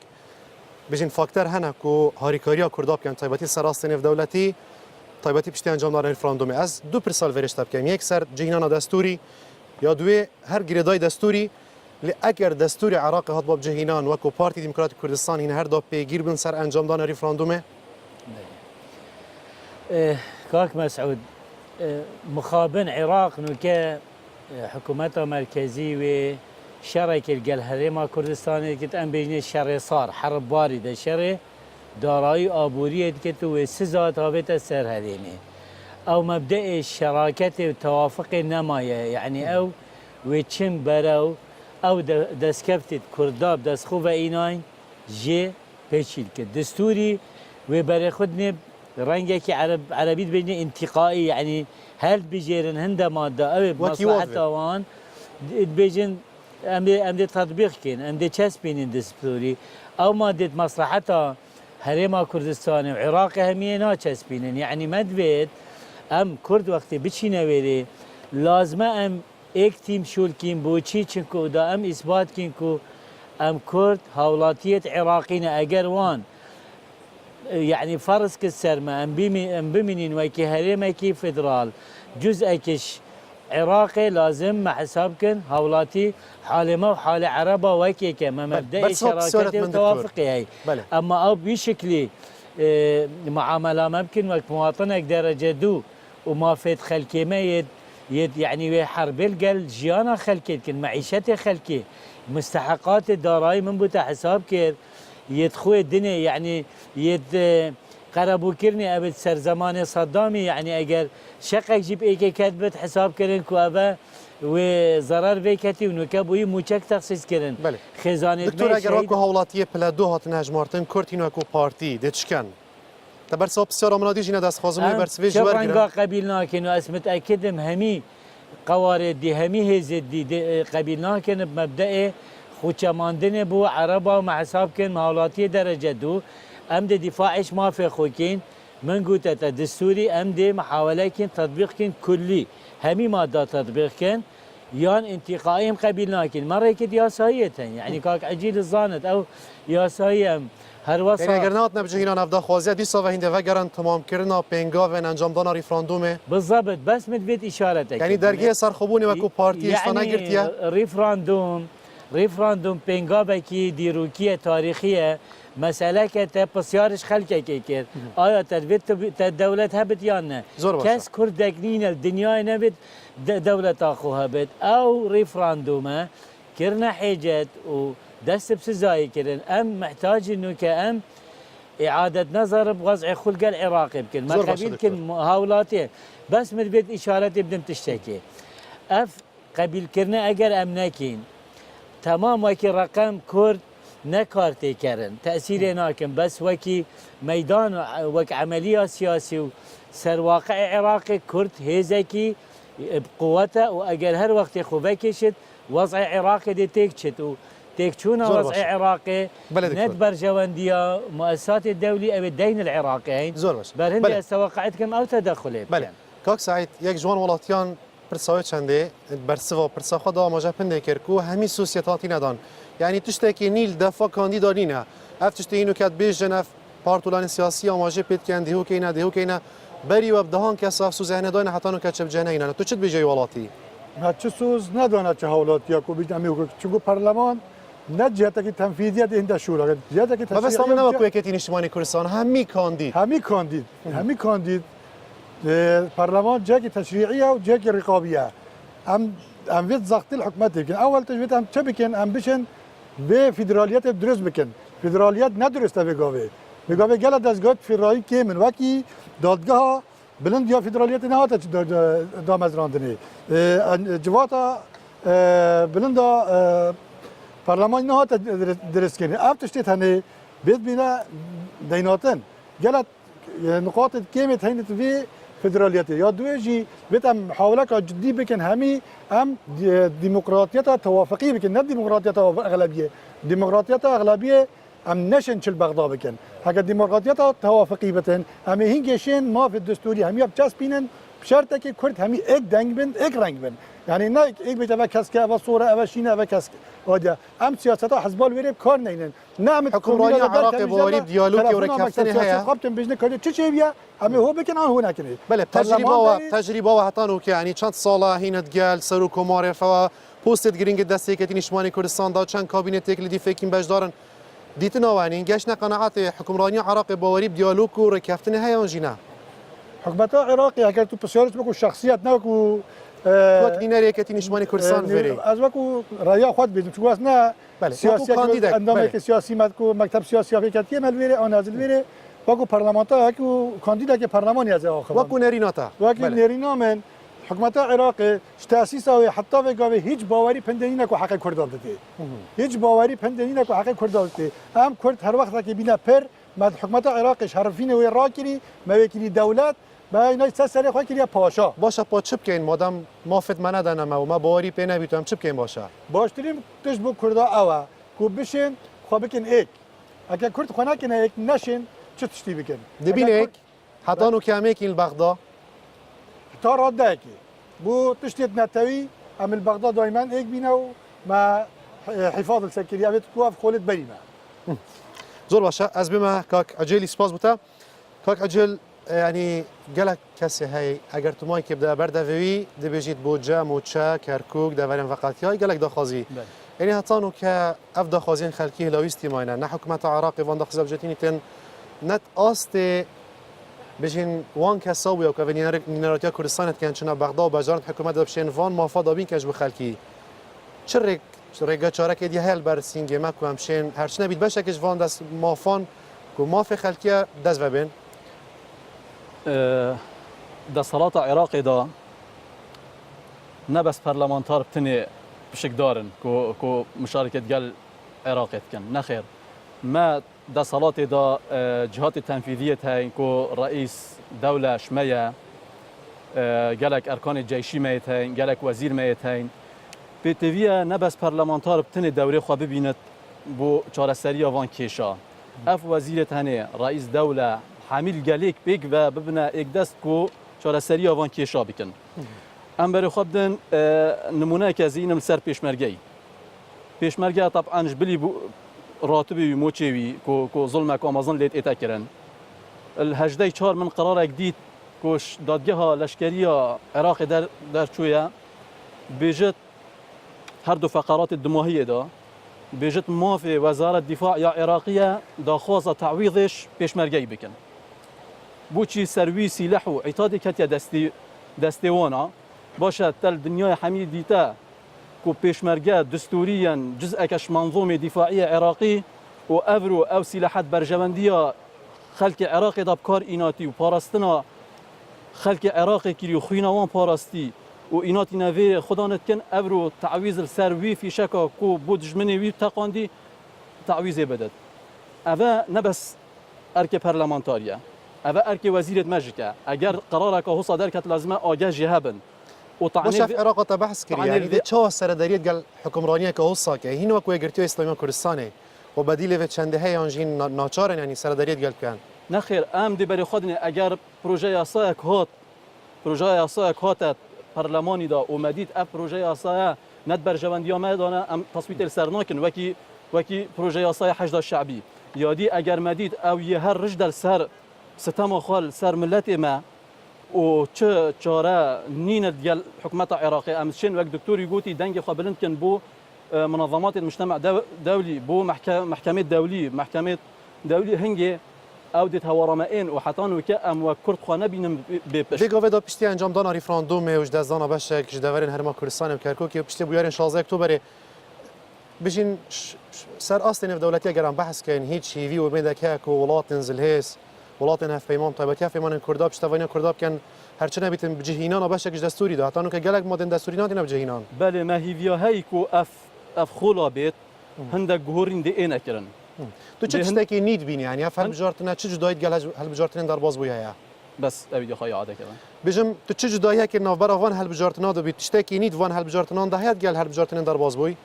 بیجن فاکتر هنه کو هاریکاریا کرداب کن تایباتی سراست نف دولتی تایباتی پشتی انجام دارن رفراندومی از دو پرسال ورشتاب کم یک سر جهینان دستوری یا دوی هر گریدای دستوری اگر دستور عراق هات باب جهینان وکو پارتی دموکرات کردستان این هر دو پیگیر بن سر انجام دادن رفراندومه كاك مسعود مخابن عراق نوكا حكومتها مركزية وشركة الهرم كردستان كت ام بيجني شر صار حرب باردة شر دارایی آبوریت که تو سزا تابت سر هدینه او مبدأ الشراكة توافق نماية يعني او وچم برو او دسكبتت كرداب دسخو و اینای جي پیچیل که دستوری و برای خود رنگك عربي بيجي انتقائي يعني هل بيجيرن هند ماده او مصلحه وان بيجن ام دي تطبيق كين ام دي تشسبين دستوري او ماده مصلحتها هرم كردستان وعراق هميه نا تشسبين يعني مدبت ام كرد وقت بچينه ويري لازم ام ایک تیم شول کیم بوچی چنکو دا ام اثبات کین کو ام کرد هولاتیت عراقین اگر وان يعني فرض كالسرمة ام بمنين وكي هريمة كي فدرال جزء كش عراقي لازم مع حسابكن هولاتي حالمة وحال عربة وكي كما مبدأ شراكة وتوافقي هي اما او بشكل معاملة ممكن وقت مواطنك درجة دو وما فيت خلكي ما يد يعني حرب القل جيانا خلكي كن معيشتي خلكي مستحقات الضرائب من بوتا حساب كير يدخل الدنيا يعني يد قربوا كرني ابد سر زمان صدامي يعني اگر شقك جيب ايكي كتبت حساب كرن كو ابا وضرر بيكتي ونكبوي موچك تخصيص كرن خزانه دكتور اگر وكو هولاتيه بلادو هات نهجمارتن كورتين وكو بارتي دتشكن تبرس بسياره منادي جينا داس خازمي برس في جوار رنگا قبيلنا كن واس متاكدم همي قوارد دي همي هزد دي قبيلنا كن بمبدا خوچماندن بو عربا مع حساب كن مهولاتي درجه دو ام دي دفاعش ما في خوكين من قلت دستوري ام دي محاوله كن تطبيق كن كلي همي ماده تطبيق كن يان انتقائهم قبيلنا كن مره كد ياسايه يعني كاك عجيل الزانت او ياسايه هر وصا يعني اگر نات نبجهينا نفدا خوازيه دي سو هنده وگرن تمام كرنا بينگا و انجام دانا ريفراندوم بالضبط بس مدبت اشارتك يعني درگه سرخوبوني وكو بارتي يعني استانا گرتيه ريفراندوم بينگابكي ديروكيه تاريخيه مسألة كتا بسيارش خلقه كيكير آيا تدبيت الدولة هبت يانا كاس كردقنين الدنيا نبت دولة آخو هبت أو ريفراندوما كرنا حاجات ودست بسزاي كرن أم محتاج إنه كأم إعادة نظر بوضع خلق العراقي بكل ما قبيل كل هاولاتي بس مدبت إشارتي بدم تشتكي قبيل كرنا أجر أمناكين تمام وكي رقم كرد نكارتي كرن تأثير ناكن بس وكي ميدان وك عملية سياسي سر واقع عراقي كرد هيزكي بقوته وأجر هر وقت خوبكشت وضع عراقي دي تكشت وتكشونا وضع عراقي ندبر جواندية مؤسسات الدولي أو الدين العراقي برهندي استوقعتكم أو تدخلي بله كاك سعيد يك جوان ولاتيان پرساوی چنده برسوا پرسا خدا ماجا پنده کرکو همی سوسیتاتی ندان یعنی تشتکی نیل دفاع کاندیدا نینه اف تشتی اینو کد بیجن اف پارتولان سیاسی ماجا پید کن دیهو کینه بری و بدهان که صاف سوزه ندانه حتی نو کچب جنه اینه تو چت بیجی والاتی نه چه سوز ندانه چه حالاتی کو بیج امی چون پارلمان نه جهت کی تنفیذیت این شورا جهت کی تشریع بس همین نما کو یکی اجتماعی کردستان همی کاندید البرلمان جاكي تشريعيه وجاكي رقابيه ام فيت زغط الحكومات يمكن اول تجويت ام تشبكن ام بشن بفيدراليات درس بكن فيدراليات ندرس بيغوي بيغوي قال دزغوت فيدرالي كي من وكي دادگاه بلند یا فدرالیت نه هات دامزراندنی جواتا بلند پارلمان نه هات درست کنی اب تشتیت هنی بيت بنا ديناتن قالت نقاط كيمت هينت في فدراليتي يا دوجي بيت ام محاولة جدي بكن همي ام ديمقراطيتها توافقية بكن نه ديمقراطيتها اغلبية ديمقراطيتها اغلبية ام نشن شل بغداد بكن حاجة ديمقراطيتها توافقية بتن ام هنگشين ما في الدستوري همي بچاس بينن بشرط که کرد همی یک دنگ بند یک رنگ بند یعنی نه یک بیت و کس که و صوره و شینه و کس آدیا ام سیاست ها حزب الوریب کار نینن نه ام حکومرانی عراق بوریب دیالوگی و رکفتنی هیا قبتن بجنه کاری چه بیا اما هو بکن آن هو نکنه بله تجربه و هتانو که یعنی چند ساله هینت گل سرو کماره فوا پوستت گرینگ دسته که نشمانی کردستان دا چند کابینت یک لدی فکر بهش دارن دیتنا وانی گشت قناعت حکومرانی عراق بوریب دیالوگ و رکفتنی هیا اونجینا حکومت عراقی اگر تو بسیارش بکو شخصیت نکو وقت دیناری که نشمانی کردستان وری از وکو ریا خود بیدم چون واسه نه سیاسی اندامه که سیاسی مکتب سیاسی افکتی مل وری آن از وری وکو پارلمانتا وکو کاندیدا که پارلمانی از آخر وکو نریناتا وکو نرینا من حکومت عراق تأسیس و حتی وگاوی هیچ باوری پندنی نکو حق کرد داشته هیچ باوری پندنی نکو حق کرد داشته هم کرد هر وقت که بینا پر مد حکومت عراقش حرفین و راکری موکلی دولت با اینا سر خواهی کردی پاشا باشه پا چپ کن مادام مافت من ندانم و ما باوری پی نبیتم چپ کن باشه باشتریم تش بو کردا اوا کو بشین خو بکن ایک اگه کرد خونه کنه ایک نشین چه تشتی بکن دبین ایک حتی نو کمی کن بغداد تا راد ده کی بو تشتیت نتوی عمل بغداد دائما ایک بینو ما حفاظ السكريه بيت كواف خولت بريمه زور باشه از بما کاک عجلی سپاس بوده کاک عجل يعني قالك كسي هاي اگر تو ماي كبدا بردوي دي بيجيت بوجا موچا كركوك دورن وقت هاي قالك داخازي يعني هتانو ك اف داخازين خلقي لاويستي ماينا نا حكومه عراق وان داخز بجتيني تن نت است بجين وان كساوي او كفني نراتيا كردستان كان شنا بغداد بجارت حكومه دبشين فان مافا دابين كاج بخلقي شرك رگا چارک دی هل بر سینگ ما کو همشین هرچ نبید باشه که جوان دست مافان کو ماف خلقی دست وبین دا صلاة عراقي دا نبس برلمانتار بتني بشك دارن كو مشاركة قال عراقي كان نخير ما دا صلاة دا جهات التنفيذية هاي كو رئيس دولة شمية قالك أركان الجيشي ميت هاي قالك وزير ميت هاي بتويا نبس برلمانتار بتني دوري خو ببينت بو چارەسەریە وان کێشا اف وزيرة هني رئيس دولة حامل قاليك بيك و ببنا اقدست كو چارەسەریە وان کێشا بکن ام بري خبدن نمونه كازين سر پێشمەرگە طبعا جبلي راتبي موچوي كو ظلمك امازون ليت اتاكرن الهجدي 4 من قرار جديد كوش دادگاه لشکریه عراق در چویا بيجت هر دو فقرات الدموية دا بيجت مافي وزارة الدفاع يا عراقية دا خوازة تعويضش بيشمرجي بكن بوشي سروي سلاح وعتادي كتيا دستيوانا باشا تل دنيا حميد ديتا كو بيشمرجة دستوريا جزء كش منظومة دفاعية عراقي وأفرو أو سلاحات برجمندية خلق عراقي دا بكار إيناتي وبارستنا خلق عراقي كيريو خوينوان باراستي و ایناتی نوی خدا نتکن ابرو تعویض السروی فی شکا کو بودج منی وی تقاندی تعویض بدد اوه نبس ارک پارلمانتاریا اوه ارک وزیرت مجلکه اگر قرارك هو صدر کت لازمه آگه جهبن و طعنی باشه عراق تبحث کردی یعنی ده چه سرداریت قال حکمرانی که هوسا که هینو کو گرتیو اسلامی کردستانه و بدیل و چنده های آنجین ناچارن یعنی سرداریت قال کن نخیر ام دی بری خودنی اگر پروژه یاسایک هات برلمانی دا اومدید اف پروژه یاسای ند برجوندی آمد دانه ام تصویت السرناکن وکی پروژه یاسای حشد شعبی یادی اگر مدید او یه هر رج در سر ستم خال سر ملت ما و چه چاره نین دیال حکومت عراقی امشین وقت دکتوری گوتی دنگ خبرند کن بو منظمات المجتمع دولي بو محكمة دولي هنگی او ديت هورمائن وحتان وكا ام وكرد خانه بينم بپشت دیگه ودا پشتی انجام دادن ریفراندوم و جدازان بشه که جداورین هرما کردستان و کرکوک و پشتی بیارین 16 اکتبر بجین سر اصل دولتی اگرم بحث کن هیچ هیوی و بین که ولات نزل هست ولات هف پیمان طیبتی هف پیمان کرداب پشتوانی کرداب کن هرچی نبیتن بجهینان باشه که دستوری ده حتی که گلک مدن دستوری نادی نبجهینان بله ما هیویا هایکو اف خولا بیت هندك جهورين دي انا كرن تو چه چیزی نید بینی یعنی هل بجارتنا چه جدایت گل هل بجارتن در باز بویا بس ابي خاي عاده كده بجم تو چه جدایی که ناو برا وان هل بجارتنا دو بیت چتکی نید وان هل بجارتنا دهیت گل هل بجارتن در باز بوی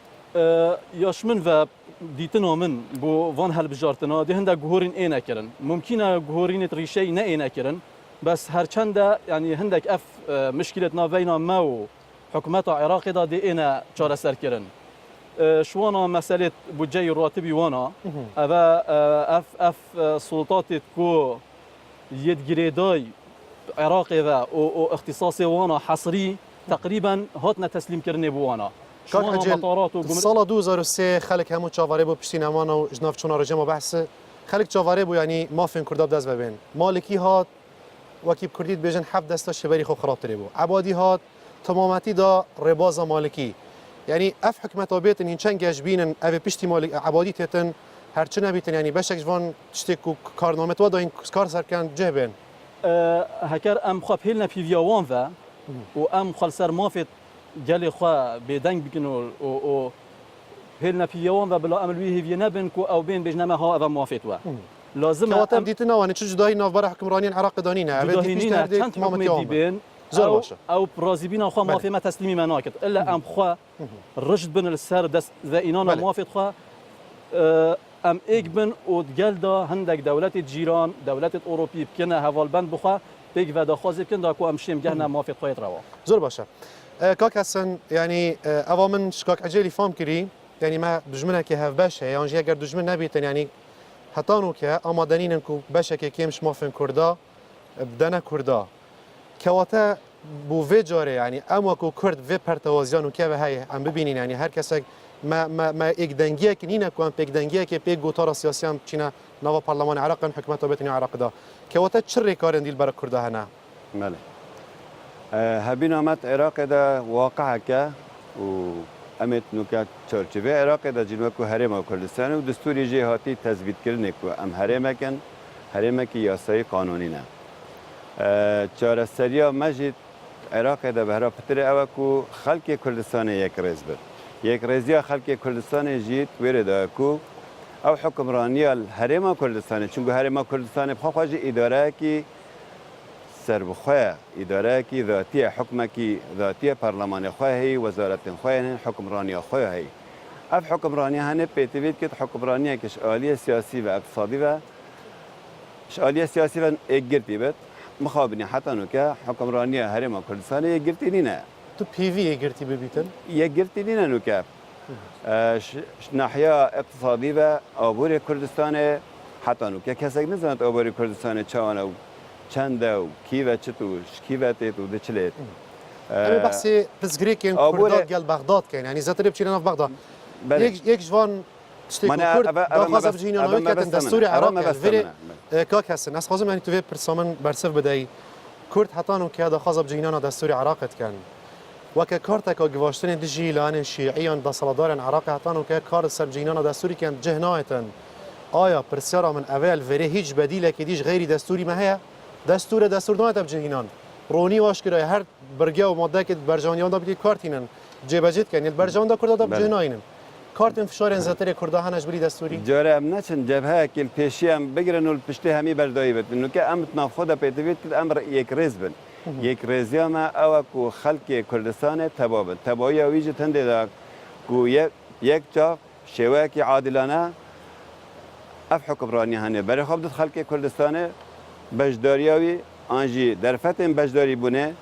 ياش من و ديتنا من بو فان هل بجارتنا دي هندك جهورين انا كرن ممكن جهورين ريشي نا انا كرن بس هرچند يعني هندك اف مشكله نافينا ما حكومات العراق دا دي انا چاره سر كرن شوانا مسألة بودجي الراتبي وانا أبا اف سلطات كو يدجريداي عراقي و اختصاصي وانا حصري تقريبا هاتنا تسليم كرني بوانا شوانا مطارات و سال 2003 خلق همو چاواره بو پشتین امانا و جناف چونا رجم و بحث خلق چاواره بو یعنی مافین کرداب دست ببین مالکی هات وکیب کردید بیجن 7 دستا شبری خو خرابتری بو عبادی هات تمامتی دا رباز مالکی يعني اف حكمت بيت ان چنگ جبين او پشتی مال عبادی تتن هرچه نبیتن يعني بشک جوان تشتكو کارنامه تو دا این کار سر کن جهبن هکر ام خو هلنا في فيوان و ام خلصر مافت جالي خو بدنگ بكنو و هلنا في فيوان بلا امل وی هي نبن کو او بين بجنما ها او مافت و لازم تواتم ديتنا وان چه جدای ناف بر حکمرانی العراق دانینا او دي تمامتي بين او برازيبينا خو مافي ما تسليمي مناكت الا ام خو رشد بن السر دس ذا انانا موافق خو ام ايك بن ودقال دا هندك دولات جيران دولات اوروبي بكنا هفال بند بخو بيك فدا خازي بكن دا كو ام شيم جهنا موافق خو يتروا زور باشا كاك حسن يعني اوا من شكاك عجلي فهم كري يعني ما دجمنه كي هاف باشا يعني جي اگر دجمن نبيتن يعني حتانو كه امادنين كو باشا كي كيمش مافن كردا بدنا كردا كواتا بو في جاره يعني اما کو کرد في پرتوازیان و که به های هم ببینین يعني هر کسی ما یک دنگیه که نینه کوام پیک دنگیه که پیک گوتارا سیاسی هم چینه نوا پارلمان عراق حکومت بتنی عراق دا که وقت چه کارن دیل برای کرده هنه بله هبینامت عراق دا واقعه که و امت نوکات چرچوه عراق دا جنوب کو هرم کردستان و دستوری جهاتی تثبیت کردن کو ام هرم کی یاسای قانونی نه چهار سریا مجید عراق دا بهرا پتر اوکو خلق کردستان یک رز بر یک رزیا خلق کردستان جیت ورده کو او حکمرانی الهرم کردستان چون هرم کردستان بخواج اداره کی سربخواه اداره کی ذاتی حکم کی ذاتی پارلمان خواهی وزارت خواهی حکمرانی خواهی اف حکمرانی هنه پیتوید که حکمرانی کش عالی سیاسی و اقتصادی و عالی سیاسی و اگرتی بد مخابني حتى نوكا حكمرانيه هرم كردستان يقرتي لنا تو بي في يقرتي ببيتن يقرتي لنا نوكا ناحيه اقتصاديه ابوري كردستان حتى نوكا كسك نزانت ابوري كردستان چانا چند و كيفا چتوش كيفا تيتو دچليت انا بحسي بزغريكين كردات قال بغداد كان يعني زاتري بشينا في بغداد يك جوان تشتكي كرد داخل بجينا نوكا دستوري عراق فيري كاك هستن از خواستم یعنی تو وی پرسامن برسف بدهی کرد حتانو که داخل بجینان دستوری عراقت کن و که کارت که گواشتن دیجی لان شیعیان دستالدارن عراق حتانو که کار سر بجینان دستوری کن جهنایتن آیا پرسیارا من اول وری هیچ بدیله که دیج غیری دستوری ما هیا دستور نایت بجینان رونی واش کرای هر برگه و ماده که برجانیان دا بگی کارتینن جبجت کن برجان دا کرد دا بجیناینن کارت فشار انزاتری کرده هنش بری دستوری جاره ام نچن جبهه که پیشی ام بگیرن و پشته همی بردایی بد انو که ام تنافخوده پیتوید که امر یک ریز بن یک ریزی ما او کو خلق کردستان تبابن تبایی ویج تنده دا کو یک جا شواک عادلانه اف حکمرانی هنه برای خواب داد خلق کردستان بجداریاوی آنجی در فتن بجداری بونه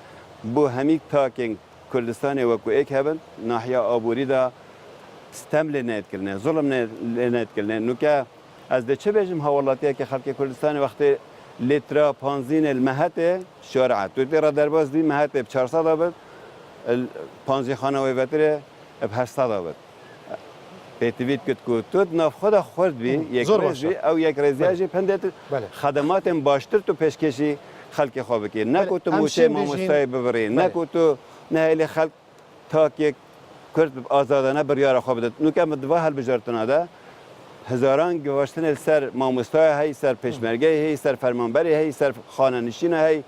بو همی تاکن کردستان و کو ایک هبن ناحیه آبوری دا ستم لنیت کردن ظلم لنیت کردن نوکه از چه بجم حوالاتیه که خلق کردستان وقتی لیترا پانزین المهت شارعه تو تیرا درباز دی مهت ب 400 آبد پانزی خانه و وتر ب 800 آبد پێتویت کرد و تو نافخۆدا خورد بی یک زۆر ڕێز باشە. بی ئەو یک ڕێزیاژی پندێت بله. خدماتێن باشتر تو پێشکەشی خەڵکی خۆ بکەی نەکو تو ئەم موچێ شێم مامۆستای بژین. ببڕی بله. نەکو تو نهێلی خەڵک تاکێک کورد ئازادانە بڕیارە خۆ بدەێت نوکە مدوا هەڵبژارتنادا هزاران گەواشتن سەر مامۆستای هەی سەر پێشمەرگەی هەی سەر فەرمانبەری هەی سەر خانەنشینە هەی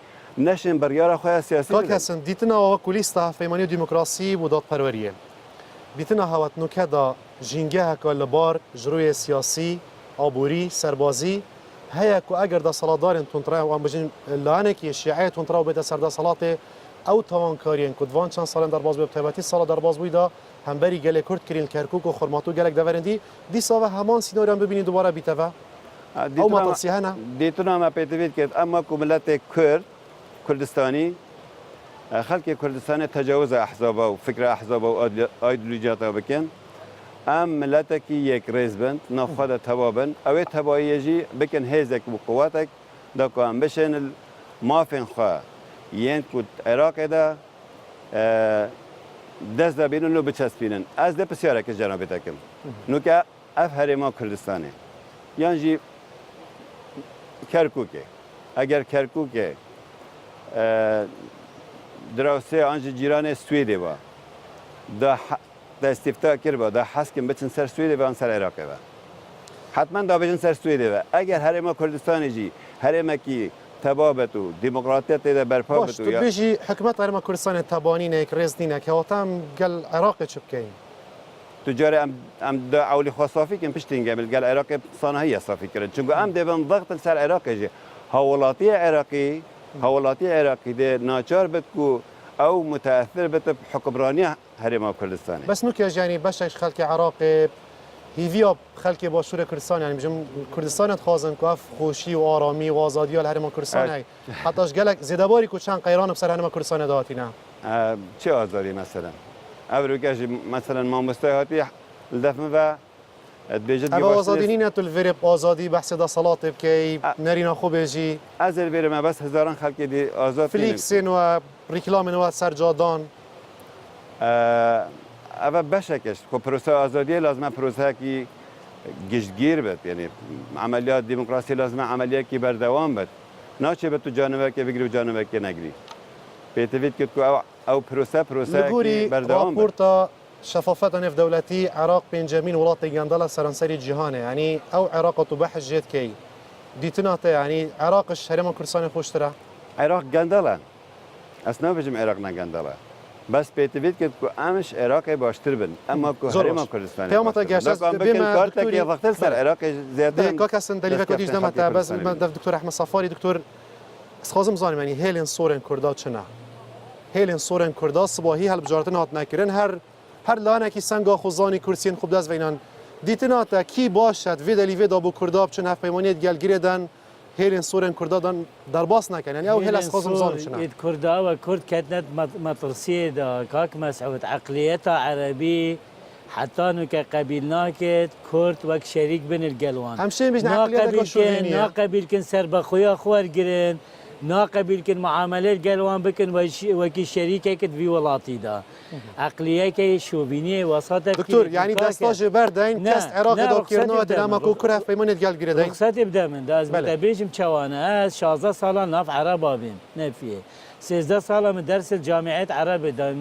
نەشن بڕیارە خۆیان سیاسی کاک بدەن. هەسن دیتنەوە کولیستا هەفەیمانی و دیموکراسی بۆ دادپەروەریە دیتنە هاوتنوکەدا ژینگەهەکە لە بار ژڕووی سیاسی ئابووری سەربازی هەیە و ئەگەر دەسەڵاتدارن تونترا وان بژین لاانێکی شیعەیە تونترا و بێتە سەردەسەڵاتێ ئەو تاوانکاریان کوردوان چەند ساڵێن دەرباز بێ تایبەتی ساڵە دەرباز بوویدا هەمبەری گەلێک کورد کردین کەرکوک و خورمات و گەلێک دەڤەرندی دیساوە هەمان سینۆریان ببینی دوبارە بیتەوە ئەو ماتەسی هەنە دیتونامە پێتویت کرد ئەمە کوملەتێک کورد کوردستانی خەڵکی کوردستانی تەجاوز ئەحزابە و فکرە ئەحزابە و ئایدولوژیاتە بکەن ئەم ملەتێکی یەک ڕێز بن ناوخۆدا تەوا بن ئەوێ تەواییەژی بکەن هێزێک و قوواتێک دەکوان بشێن مافێن خوا یەن کو عێراقێدا دەست دەبینن و بچەسبینن ئەس دە پرسیارێکی جەنابێتەکەم نوکە ئەف هەرێما کوردستانی یانجی کەرکووکێ ئەگەر کەرکووکێ دراوسێ ئەنجی جیرانێ سوێدێ بە دەستیفتا کرد بە دا حەسکن بچن سەر سوێدێ بەن سەر عێراقێوە حتمما دابێژن سەر سوێدێوە ئەگەر هەرێما کوردستانێژی هەرێمێکی تەبابەت و دیموکراتیت تێدا بەرپا باش بێت تو بێژی حکومەت هەرێما کوردستانی تەبانینێک ڕێز نینە کەواتام گەل عێراقێ چ بکەین تجاري ام دا اولي خصافي كان بشتين قبل قال عراقي صناعيه صافي كرد شنو ام دبن ضغط لسر عراقي جي هولاتي عراقي ده ناچار بتكو او متاثر بت بحكمرانيه هرما كردستاني بس نوکە ژیانی بەشێک خەڵکی عراقی هیڤیا خەڵکی باشوورە کوردستان یعنی بژم کوردستانت خوازن کو اف خۆشی و ئارامی و ئازادیە لە هەرێما کوردستانی حتاش گەلک زێدەباری کو چەند قەیران بسەر هەرێما کوردستانی داهاتینە چه آزادی مثلا ابروكاجي مثلا ما مستوياتي الدفن و بيجد ئەوە ئازادی نینە تو الڤێرێ ئازادی بەحسێ دەسەڵاتێ بکەی نەرینە خۆ بێژی از البير ما بس هزاران خلق دي آزاد فلیکسێن و ڕیکلامێنەوە سەرجادان اول بشكش خب پروسه آزادی لازمه پروسه کی گشتگیر بد یعنی عملیات دموکراسی لازمه عملیات کی بردوام بد ناچه به تو جانبه که بگیری و جانبه که نگیری بيتفيد كتكو او پروسه لەگوری بردوام بد راپۆرتە شەفافەتە نێفدەولەتی عێراق پێنجەمین وڵاتی گەندەڵە سەرانسەری جیهانە ینی ئەو عێراقەت و بەحث جێتکەی دیتناتە ینی عێراقش هەرێما کوردستانی خۆشترە عراق قندله اصلا بجم عراق نقندله بس بيتفيد كتكو امش عراقي باشتر بن اما كو زور هرما باش. كردستاني قيامة قاشت بما كارتك دكتوري- يا وقت سر عراقي زياده کاکەسن دەلیڤەکە دیش دەمەتە بەس دکتۆر ئەحمەد سەفاری دکتۆر سخوازم زانم ینی هێلێن سۆرێن کووردا چنە هێلێن سۆرێن کووردا سباهی هەڵبژارتن هاتنەکردن هەر لاانێکی سەنگا خوزانی کورسین خوب دەستڤینان دیتناتە کی باشد وێ دەلیڤێدا بۆ کووردا بچن هەفپەیمانیت گەلگرێدەن هێلێن سۆرێن کووردادان دەرباس نەکەن ینی ئەو هێلە سخوازم زانم چنە إيد كردا وكرد كانت مطرسية دا كاك مسعود عقليتها عربي حتى انه كقبيلناكت كرد وك شريك بين القلوان هەمشێ بژن عقليتك شوفينية. نا قبيل كن سرب خويا خوار جرين نا قبيل كن معاملات قلوان بكن وكي شريكة كت في ولاتي دا عقلية كي شوفينية وسطة دکتۆر ینی دەستاژێ بەردەین نه، کەست عێراقی نه، داکردنەوە رخصتی دەرامە بدەن. و کور هەفپەیمانیت گەلگرێدەین رخصتي بدا من دا از بله. متبيجم شوانا از 16 سالا ناف عربا بين نفيه 13 سالا من درس الجامعات عربي دا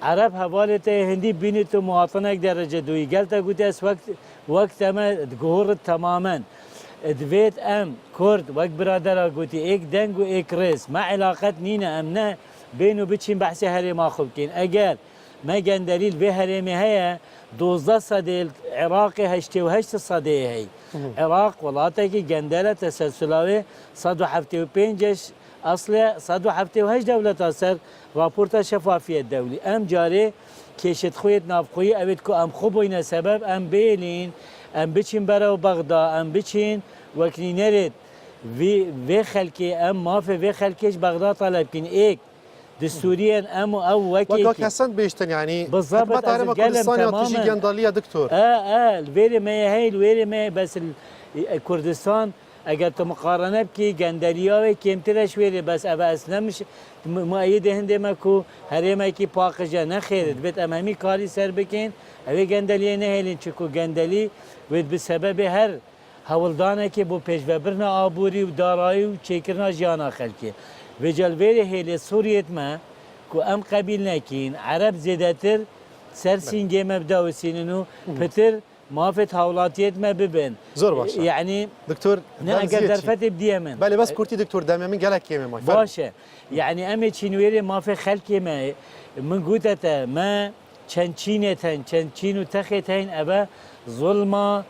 عرب حوالته هندي بينتو مواطنك درجة دوي قلت قلت اس وقت ما تقهر تماما دويت ام كرد وقت برادر قلت ايك دنگ و ايك ريس ما علاقت نينا امنا بينو بتشين بحثي هري ما خبكين اجل ما كان دليل به هريمي هي 12 صديل عراقي هشتي وهشت صدي هي عراق ولاتكي جندله تسلسلاوي 175 اصلا 175 دولة اثر راپورتا شفافية الدولي ام جاري كيشت خويت نافخوي ابدكو ام خوبوينا سبب ام بيلين ام بچين برا بغداد ام بچين وكني نرد في خلكي ام ما في خلكيش بغداد طلب كن ايك دستوريا ام او وەکە وكي کەسەند بێشتن ینی بالضبط، حکومەت از هەرێما القلم کوردستانی تماماً. تیژی گەندەڵیە دکتۆر الويري ما هي الويري ما بس كردستان اگر تو مقارنه بکی گندلیا و کمترش ویری بس اوه اصلا مش مؤید هنده مکو هرمه کی پاقجه نخیرد بیت امامی کاری سر بکن اوه گندلیه نهیلین چکو گندلی وید بسبب هر هولدانه که بو پیش و برنا آبوری و دارایی و چیکرنا جانا خلکی و جلوه هیل سوریت ما که ام قبیل نکین عرب زیدتر سر سینگه مبدا و سیننو پتر مافت هولاتیت ما ببین زور باشه يعني دكتور نه اگر درفت بدیه من بله بس كورتي دكتور دم من قالك كيما ما باشه يعني امي چینویری ما في خلقي ما من قوتتا ما چنچینتن چنچینو تختین ابا ظلما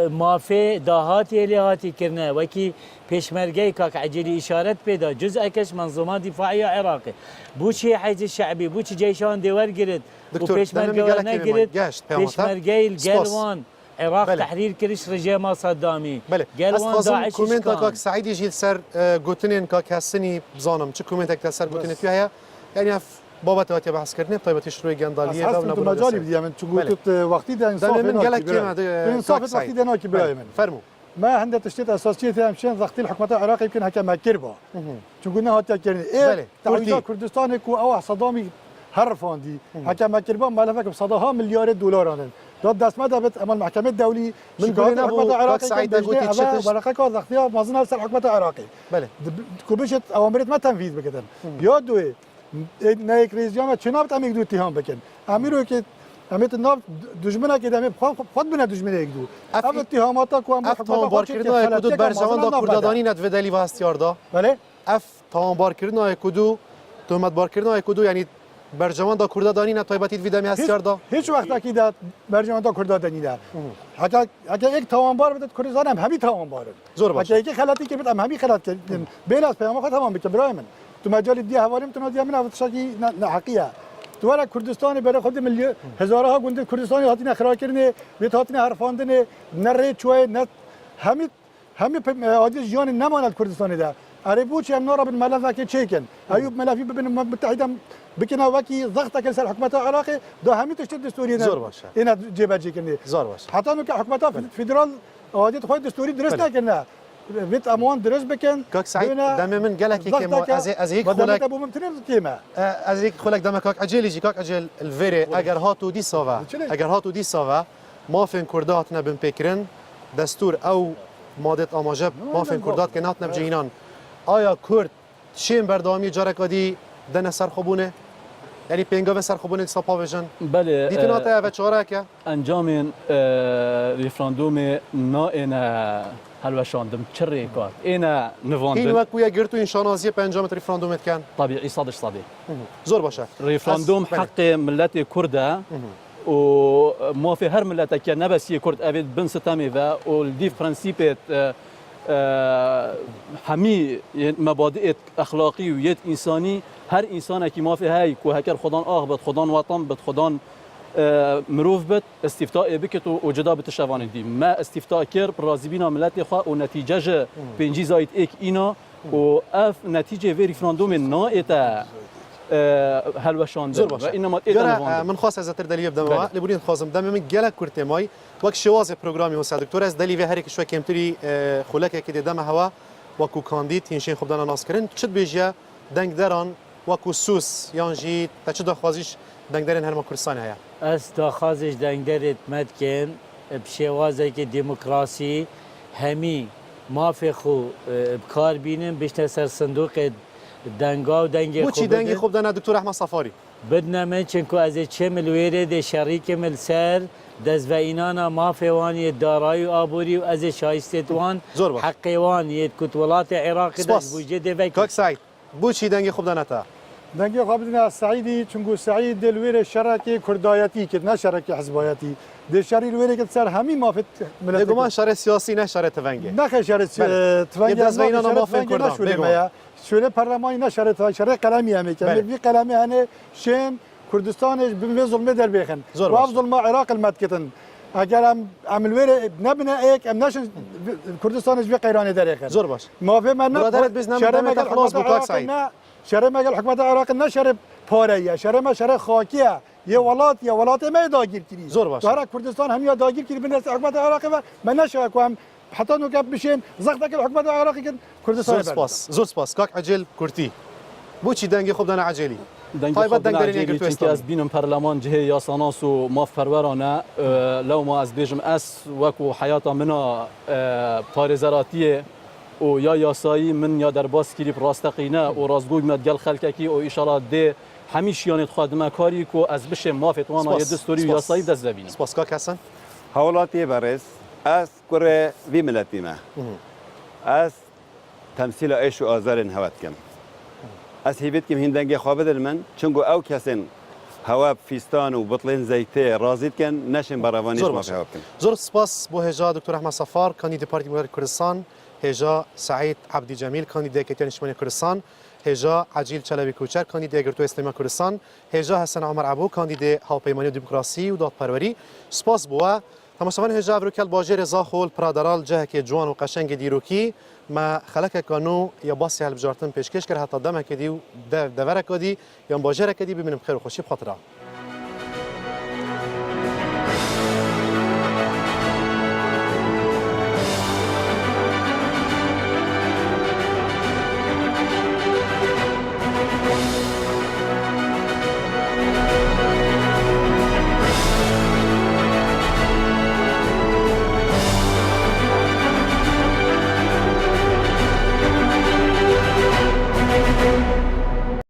ما في دهاتي لهاتي كرنا وكي پیشمرگی کاک عجلی اشارت پیدا جزء کش منظومه دفاعی عراقی بوچی حیز الشعبی بوچی جیشان دیور گرد و پیشمرگی نگرد پیشمرگی الگلوان عراق بله. تحرير كريش رجيم صدامي بله قالوان داعش كومنت كاك سعيد يجي سر قوتنين كاك هسني بزانم چه كومنت سر قوتنين فيها يعني بابت وقتی بحث کردیم طيبتي شروع گندالیه و نبود مجالی بدیم من چون تو وقتی ده انصاف من قالك كيما انصاف وقتی ده ناکی برای من فرمو ما عنده تشتيت اساسيه همشين ضغط الحكومه العراقيه يمكن هكا ما كربا شو قلنا هات كرني ايه تعويضات كردستان كو او صدامي هرفان دي هكا ما كربا ما لفك بصداها مليار دولار انا داد دست ما دابت امام المحكمه الدوليه من قلنا الحكومه العراقيه سعيد قلت ورقه كو ضغطها مازن نفس الحكومه العراقيه بله كوبشت اوامرت ما تنفيذ بكدن يادو نايك ريزيام چنابت ام يقدو اتهام بكن اميرو كي امت الناب دجمنا كده ام خود بنا دجمنا يقدو اب اتهاماتا كو ام حكومه باركردنا حدود برجمان دا كرداداني ند ودلی واستیار دا بله اف تمام باركردنا كدو تهمت باركردنا كدو يعني برجمان دا كرداداني ند طيبتي ویدمی هستیار دا هیچ وقت اكيد برجمان دا كرداداني دا اگه یک تمام بار بدت کردستان هم همین تمام بار زور باشه اگه یک خلاتی که بدم همین خلات که بیلاس پیام خود تمام بك برای من تو مجال دی حوالیم تو نادیا من افتشاکی حقیقه تو ورا کردستان برای خود ملی هزارها گنده کردستانی هاتین اخراج کردن بیت هاتین حرفاندن نره چوی نه همه عادی جان نماند کردستان ده اره بوچ هم نورا بن ملفه که چیکن ایوب ملفی ببین متحده بکنا وکی ضغط کل سر حکومت العراق ده همین تشت دستوری زور باشه اینا جبه کنه زور باشه حتی نو که حکومت فدرال عادی خود دستوری درست نکنه بيت اموان درست بكن كاك سعيد دم من قالك كيما از هيك خلك ابو ممتنين كيما از هيك خلك دم كاك اجل يجي كاك اجل الفيري اگر هاتو دي سافا اگر هاتو دي سافا ما فين كرداتنا بن بكرن دستور او ماده اماجب ما فين كردات كناتنا بجينان آیا کرد شیم بردامی جارکادی دن سرخوبونه یعنی پنگاو سرخوبونه سپا وجن بله دیتنا تا و چاره که انجام ریفراندوم نا اینا هلوشاندم چری کات اینا نواندن این وقت کویا گرتو این شانازی پنجام ریفراندومت کن طبیعی صادش صادی زور باشه ریفراندوم حق ملت کرده و ما في هر ملت که نبسی کرد اوید بن ستمی و الديف برانسيبت همي مبادئ اخلاقي ويد انساني هر انسان کی ما في هاي کو هکر خدان آه بد خدان وطن بد خدان مروف بد استفتاء بكت وجدا بتشوان دي ما استفتاء كر برازبينا ملت خا ونتيجه بنجي زايد اك اينا و اف نتيجه في ريفراندوم نائتا هلوشاندن و انما من خاص از تر دلیو دم لبورین خاصم دم من گله کرته مای وقت شواز پروگرامی وسا دکتور از دلیو هر کی شو کمتری خلک کی دم هوا وکو کاندید تینشین خوب دانا ناس کرن چت بیجا دنگ دران وکو سوس یانجی تا چه دخوازیش دنگ درن هر ما کردستان هيا از دخوازیش دنگ درت مدکن بشوازه که دموکراسی همی ما في خو بکار بینم بیشتر سر صندوق دنگا و دنگ خوب چی دنگ خوب دانا دکتور احمد صفاری بدنا من چنکو از چه ملویره ده شریک ملسر دز و اینانا مافیوانی دارایی و آبوری و از شایستوان حقیوانی کتولات عراق دست بوجه ده وکی کاک سعید بوچی دنگ خوب دانا تا دنگ خوب دانا سعیدی چونگو سعید دلویر شرک کردایتی که نه شرک حزبایتی ده شری الویره که سر همین مافت ملت گمان شر سیاسی نه شر تونگه نه شر تونگه دز و اینانا مافین کردان شوله پارلمانی نشرت شرق قلمی همه که بی قلمی هنه شین کردستانش به ظلم در بیخن و افضل ما عراق المدکتن اگر هم عملویر نبنا ایک ام نشن کردستانش به قیرانی در ایخن زور باش ما في من برادرت بزنم دمت خلاص بوتاک سعید شرع مگل حکومت عراق نه شرع پاره شرع خاکیه یه ولات ما داگیر کردی زور باش تو هر کردستان هم یا داگیر کردی بنست حکومت عراق و من نشه کوم حتى انه كان بشين زغتك الحكومه العراقي كان كردستان زور سپاس کاک عجل کورتی بوچی دنگی خوب دانه عجلی دنگ طيب، خود دنگ دارین عجیلی اگر تو چونکه استانی. از بینم پارلمان جهه یاساناس و ماف پرورانه لو ما از بیجم اس وکو حیاتا منا پارێزەراتیە و یا یاسایی من یا دەرباس کلیپ ڕاستەقینە و ڕازگوی مەدگەل خەلکەکی و ئیشەڵات دێ هەمیشیانێت خادمە کاری و ئەس بشێ مافێت وانە یە دەستوری و یاسایی دەست دەبینم. سپاس کاک حسن هەوڵاتی بەڕێز ئەس کوڕێ وی ملەتیمە ئەس تەمسیلە ئێش و ئازارên هەواتکەم ئەس هیبێتکەم هین دەنگێ خوا بدن من چونگو ئەو کەسێن هەوا فیستان و بڵێن زەیتێ ڕازیتکەن نەشن بەڕەوانیش زۆر مافی باش. هەوا بکەن. زۆر سپاس بۆ هێژا دکتۆر ئەحمەد سەفار کاندیدای پارتی دموکراتی کوردستان هێژا سعید عەبدی جەمیل کاندیدای یەکێتی نیشتیمانی کوردستان هێژا عەجیل چەلەوی کوچەر کاندیدای یەکگرتووی ئیسلامی کوردستان هێژا حەسەن عومەر عەبوو کاندیدای هاوپەیمانی و دیموکراسی و دادپەروەری سپاس بووە تەماشاوان هێژا بروکەل باژێرê زاخۆ پرادەرال جەهێکی جوان و قەشەنگی دیرۆکی ما خەلەکێکە نۆ یا باسی هەڵبژارتن پێشکەش کرد هەتا دەمێکی دی و دەڤەرێکە دی یان باژێرێکە دی ببینم خێر و خۆشی بخاترا